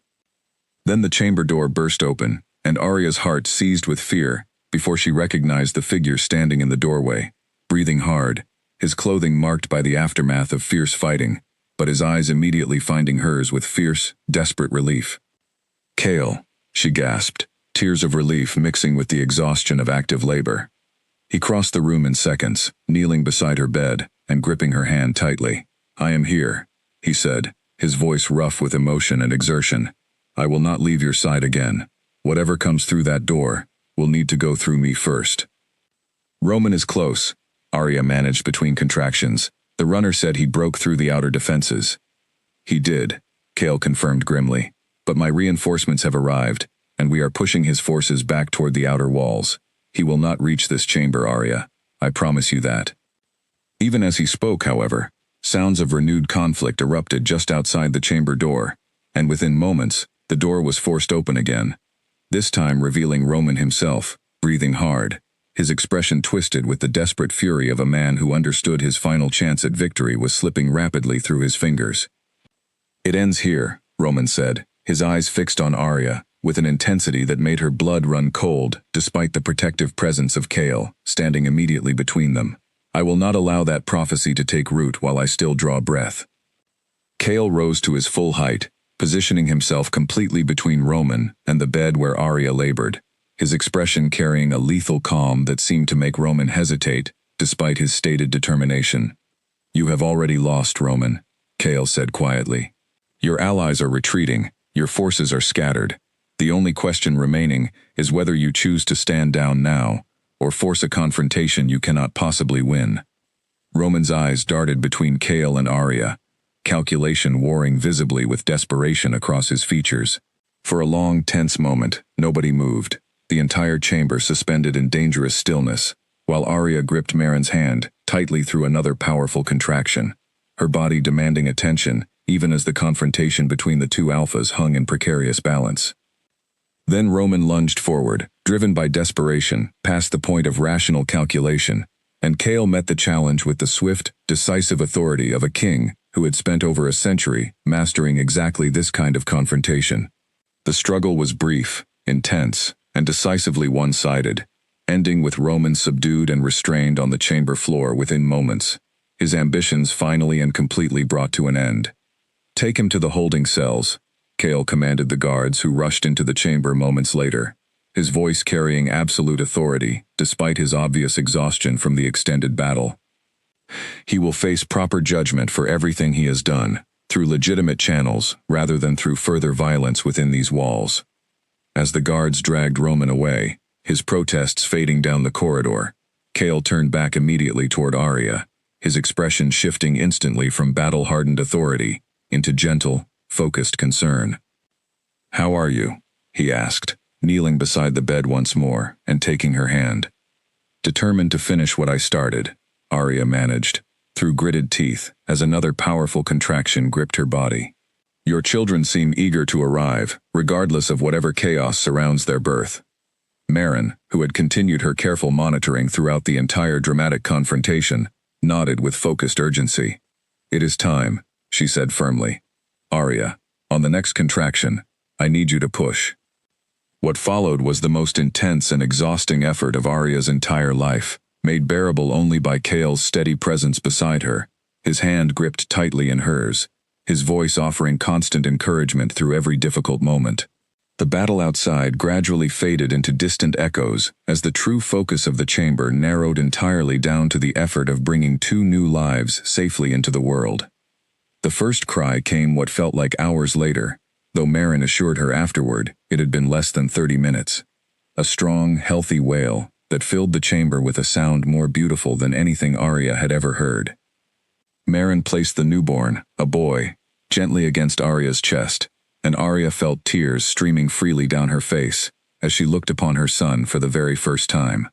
Then the chamber door burst open, and Arya's heart seized with fear before she recognized the figure standing in the doorway, breathing hard, his clothing marked by the aftermath of fierce fighting, but his eyes immediately finding hers with fierce, desperate relief. "Kael," she gasped, tears of relief mixing with the exhaustion of active labor. He crossed the room in seconds, kneeling beside her bed and gripping her hand tightly. "I am here," he said, his voice rough with emotion and exertion. "I will not leave your side again. Whatever comes through that door will need to go through me first." "Roman is close," Arya managed between contractions. "The runner said he broke through the outer defenses." "He did," Kael confirmed grimly. "But my reinforcements have arrived, and we are pushing his forces back toward the outer walls. He will not reach this chamber, Arya. I promise you that." Even as he spoke, however, sounds of renewed conflict erupted just outside the chamber door, and within moments, the door was forced open again, this time revealing Roman himself, breathing hard, his expression twisted with the desperate fury of a man who understood his final chance at victory was slipping rapidly through his fingers. "It ends here," Roman said, his eyes fixed on Arya, with an intensity that made her blood run cold despite the protective presence of Kael, standing immediately between them. "I will not allow that prophecy to take root while I still draw breath." Kael rose to his full height, positioning himself completely between Roman and the bed where Arya labored, his expression carrying a lethal calm that seemed to make Roman hesitate, despite his stated determination. You have already lost, Roman, Kale said quietly. Your allies are retreating, your forces are scattered. The only question remaining is whether you choose to stand down now, or force a confrontation you cannot possibly win. Roman's eyes darted between Kale and Arya, calculation warring visibly with desperation across his features. For a long, tense moment, nobody moved, the entire chamber suspended in dangerous stillness, while Arya gripped Merrin's hand tightly through another powerful contraction, her body demanding attention even as the confrontation between the two alphas hung in precarious balance. Then Roman lunged forward, driven by desperation, past the point of rational calculation, and Kale met the challenge with the swift, decisive authority of a king who had spent over a century mastering exactly this kind of confrontation. The struggle was brief, intense, and decisively one-sided, ending with Roman subdued and restrained on the chamber floor within moments, his ambitions finally and completely brought to an end. "Take him to the holding cells," Kale commanded the guards who rushed into the chamber moments later, his voice carrying absolute authority despite his obvious exhaustion from the extended battle. "He will face proper judgment for everything he has done, through legitimate channels rather than through further violence within these walls." As the guards dragged Roman away, his protests fading down the corridor, Kale turned back immediately toward Arya, his expression shifting instantly from battle-hardened authority into gentle, focused concern. "How are you?" he asked, kneeling beside the bed once more and taking her hand. "Determined to finish what I started," Arya managed, through gritted teeth, as another powerful contraction gripped her body. "Your children seem eager to arrive, regardless of whatever chaos surrounds their birth." Barren, who had continued her careful monitoring throughout the entire dramatic confrontation, nodded with focused urgency. "It is time," she said firmly. "Arya, on the next contraction, I need you to push." What followed was the most intense and exhausting effort of Arya's entire life, made bearable only by Kale's steady presence beside her, his hand gripped tightly in hers, his voice offering constant encouragement through every difficult moment. The battle outside gradually faded into distant echoes as the true focus of the chamber narrowed entirely down to the effort of bringing two new lives safely into the world. The first cry came what felt like hours later, though Barren assured her afterward it had been less than 30 minutes. A strong, healthy wail that filled the chamber with a sound more beautiful than anything Arya had ever heard. Barren placed the newborn, a boy, gently against Arya's chest, and Arya felt tears streaming freely down her face as she looked upon her son for the very first time.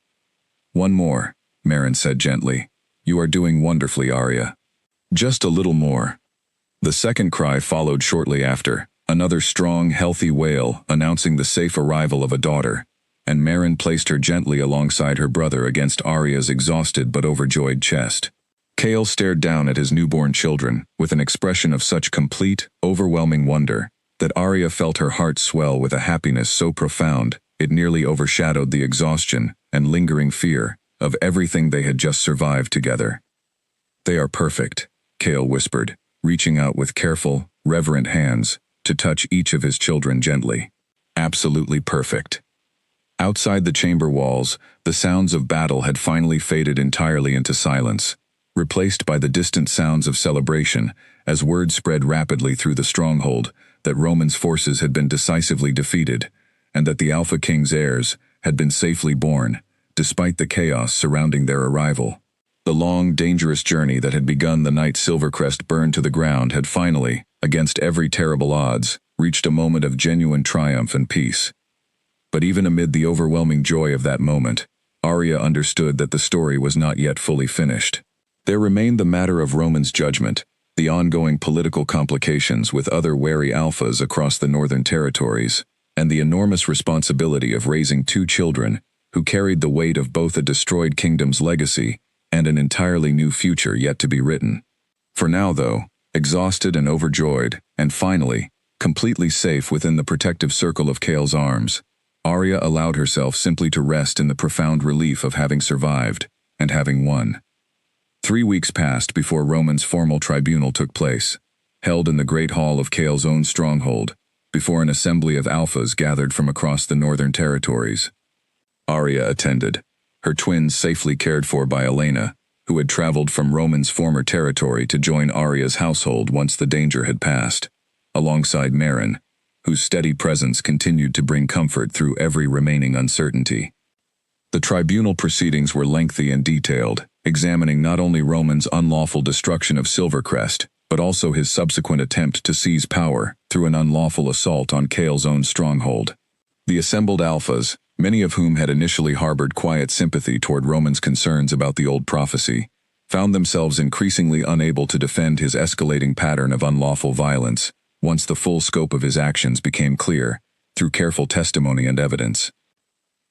"One more," Barren said gently. "You are doing wonderfully, Arya. Just a little more." The second cry followed shortly after, another strong, healthy wail announcing the safe arrival of a daughter, and Barren placed her gently alongside her brother against Arya's exhausted but overjoyed chest. Kale stared down at his newborn children with an expression of such complete, overwhelming wonder that Arya felt her heart swell with a happiness so profound it nearly overshadowed the exhaustion and lingering fear of everything they had just survived together. "They are perfect," Kale whispered, reaching out with careful, reverent hands to touch each of his children gently. "Absolutely perfect." Outside the chamber walls, the sounds of battle had finally faded entirely into silence, replaced by the distant sounds of celebration as word spread rapidly through the stronghold that Roman's forces had been decisively defeated, and that the Alpha King's heirs had been safely born, despite the chaos surrounding their arrival. The long, dangerous journey that had begun the night Silvercrest burned to the ground had finally, against every terrible odds, reached a moment of genuine triumph and peace. But even amid the overwhelming joy of that moment, Arya understood that the story was not yet fully finished. There remained the matter of Roman's judgment, the ongoing political complications with other wary alphas across the northern territories, and the enormous responsibility of raising two children who carried the weight of both a destroyed kingdom's legacy and an entirely new future yet to be written. For now, though, exhausted and overjoyed, and finally, completely safe within the protective circle of Kale's arms, Arya allowed herself simply to rest in the profound relief of having survived and having won. 3 weeks passed before Roman's formal tribunal took place, held in the great hall of Kale's own stronghold, before an assembly of alphas gathered from across the northern territories. Arya attended, her twins safely cared for by Elena, who had traveled from Roman's former territory to join Arya's household once the danger had passed, alongside Meryn, whose steady presence continued to bring comfort through every remaining uncertainty. The tribunal proceedings were lengthy and detailed, examining not only Roman's unlawful destruction of Silvercrest, but also his subsequent attempt to seize power through an unlawful assault on Chaol's own stronghold. The assembled alphas, many of whom had initially harbored quiet sympathy toward Roman's concerns about the old prophecy, found themselves increasingly unable to defend his escalating pattern of unlawful violence once the full scope of his actions became clear, through careful testimony and evidence.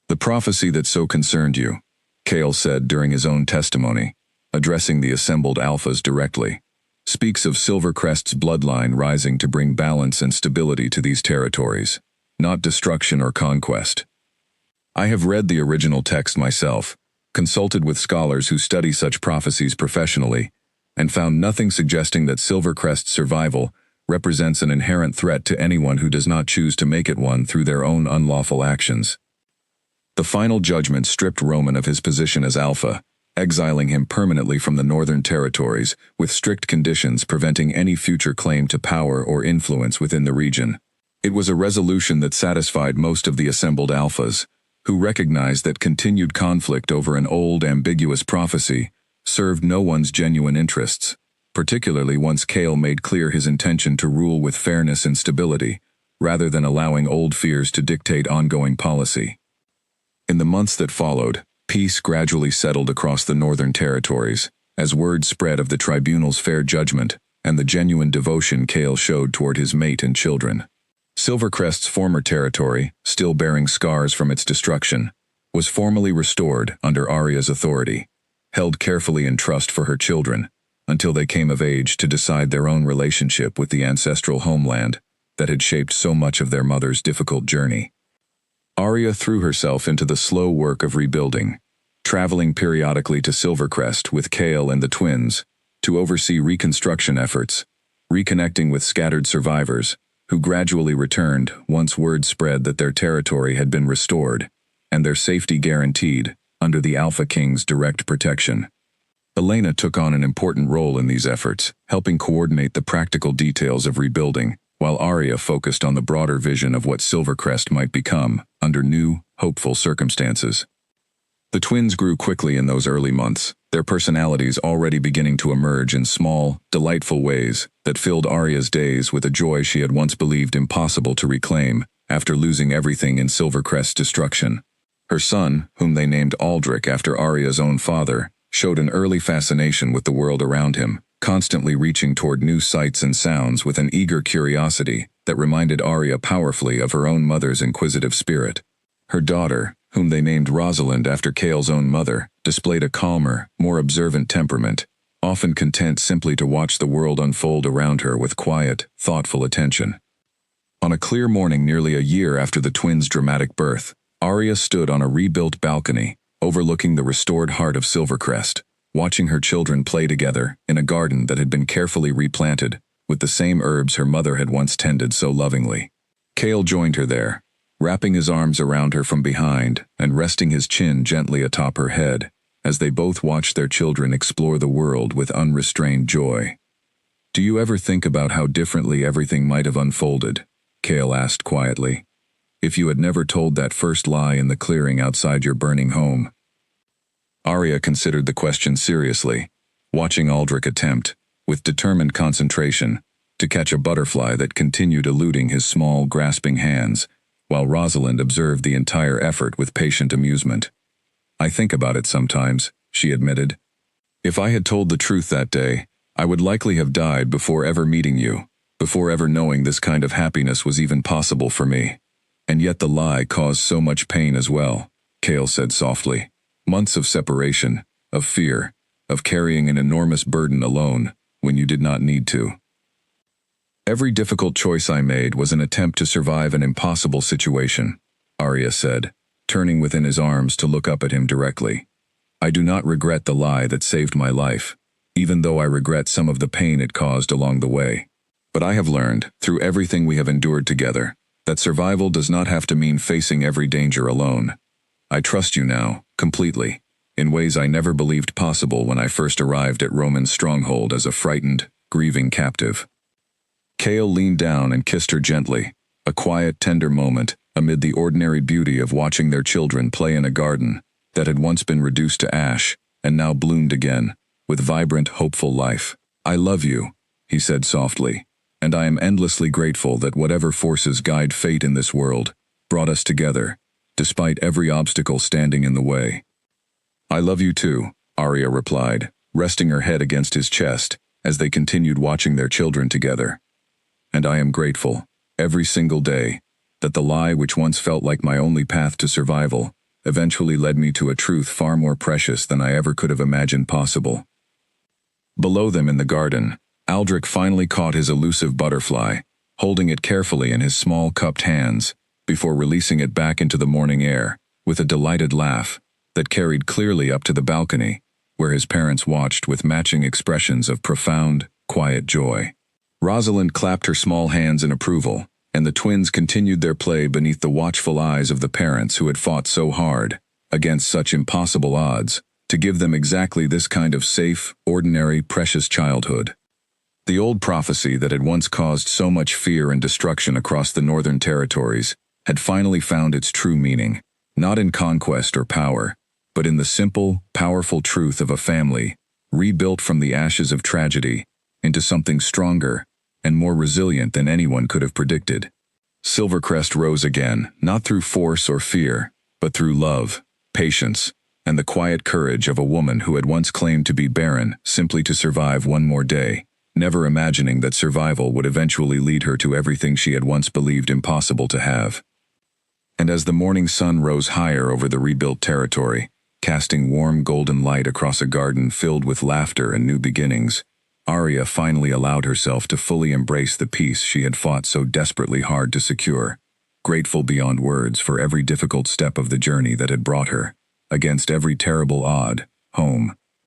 "The prophecy that so concerned you," Chaol said during his own testimony, addressing the assembled alphas directly, "speaks of Silvercrest's bloodline rising to bring balance and stability to these territories, not destruction or conquest. I have read the original text myself, consulted with scholars who study such prophecies professionally, and found nothing suggesting that Silvercrest's survival represents an inherent threat to anyone who does not choose to make it one through their own unlawful actions." The final judgment stripped Roman of his position as Alpha, exiling him permanently from the northern territories, with strict conditions preventing any future claim to power or influence within the region. It was a resolution that satisfied most of the assembled alphas, who recognized that continued conflict over an old, ambiguous prophecy served no one's genuine interests, particularly once Chaol made clear his intention to rule with fairness and stability, rather than allowing old fears to dictate ongoing policy. In the months that followed, peace gradually settled across the northern territories, as word spread of the tribunal's fair judgment and the genuine devotion Chaol showed toward his mate and children. Silvercrest's former territory, still bearing scars from its destruction, was formally restored under Arya's authority, held carefully in trust for her children, until they came of age to decide their own relationship with the ancestral homeland that had shaped so much of their mother's difficult journey. Arya threw herself into the slow work of rebuilding, traveling periodically to Silvercrest with Chaol and the twins to oversee reconstruction efforts, reconnecting with scattered survivors who gradually returned once word spread that their territory had been restored and their safety guaranteed under the Alpha King's direct protection. Elena took on an important role in these efforts, helping coordinate the practical details of rebuilding, while Arya focused on the broader vision of what Silvercrest might become under new, hopeful circumstances. The twins grew quickly in those early months, their personalities already beginning to emerge in small, delightful ways that filled Arya's days with a joy she had once believed impossible to reclaim after losing everything in Silvercrest's destruction. Her son, whom they named Aldrich after Arya's own father, showed an early fascination with the world around him, constantly reaching toward new sights and sounds with an eager curiosity that reminded Arya powerfully of her own mother's inquisitive spirit. Her daughter, whom they named Rosalind after Chaol's own mother, displayed a calmer, more observant temperament, often content simply to watch the world unfold around her with quiet, thoughtful attention. On a clear morning nearly a year after the twins' dramatic birth, Arya stood on a rebuilt balcony, overlooking the restored heart of Silvercrest, watching her children play together in a garden that had been carefully replanted with the same herbs her mother had once tended so lovingly. Chaol joined her there, wrapping his arms around her from behind and resting his chin gently atop her head, as they both watched their children explore the world with unrestrained joy. "Do you ever think about how differently everything might have unfolded?" Chaol asked quietly. "If you had never told that first lie in the clearing outside your burning home?" Arya considered the question seriously, watching Aldrich attempt, with determined concentration, to catch a butterfly that continued eluding his small, grasping hands, while Rosalind observed the entire effort with patient amusement. "I think about it sometimes," she admitted. "If I had told the truth that day, I would likely have died before ever meeting you, before ever knowing this kind of happiness was even possible for me. And yet the lie caused so much pain as well," Chaol said softly. "Months of separation, of fear, of carrying an enormous burden alone when you did not need to. Every difficult choice I made was an attempt to survive an impossible situation," Arya said, turning within his arms to look up at him directly. "I do not regret the lie that saved my life, even though I regret some of the pain it caused along the way. But I have learned, through everything we have endured together, that survival does not have to mean facing every danger alone. I trust you now, completely, in ways I never believed possible when I first arrived at Roman's stronghold as a frightened, grieving captive. Kale leaned down and kissed her gently, a quiet, tender moment amid the ordinary beauty of watching their children play in a garden that had once been reduced to ash and now bloomed again, with vibrant, hopeful life. "I love you," he said softly, "and I am endlessly grateful that whatever forces guide fate in this world brought us together, despite every obstacle standing in the way." "I love you too," Arya replied, resting her head against his chest as they continued watching their children together. "And I am grateful, every single day, that the lie which once felt like my only path to survival eventually led me to a truth far more precious than I ever could have imagined possible." Below them in the garden, Aldrich finally caught his elusive butterfly, holding it carefully in his small cupped hands, before releasing it back into the morning air, with a delighted laugh that carried clearly up to the balcony, where his parents watched with matching expressions of profound, quiet joy. Rosalind clapped her small hands in approval, and the twins continued their play beneath the watchful eyes of the parents who had fought so hard, against such impossible odds, to give them exactly this kind of safe, ordinary, precious childhood. The old prophecy that had once caused so much fear and destruction across the northern territories had finally found its true meaning, not in conquest or power, but in the simple, powerful truth of a family, rebuilt from the ashes of tragedy, into something stronger and more resilient than anyone could have predicted. Silvercrest rose again, not through force or fear, but through love, patience, and the quiet courage of a woman who had once claimed to be barren simply to survive one more day, never imagining that survival would eventually lead her to everything she had once believed impossible to have. And as the morning sun rose higher over the rebuilt territory, casting warm golden light across a garden filled with laughter and new beginnings, Arya finally allowed herself to fully embrace the peace she had fought so desperately hard to secure, grateful beyond words for every difficult step of the journey that had brought her, against every terrible odd, home.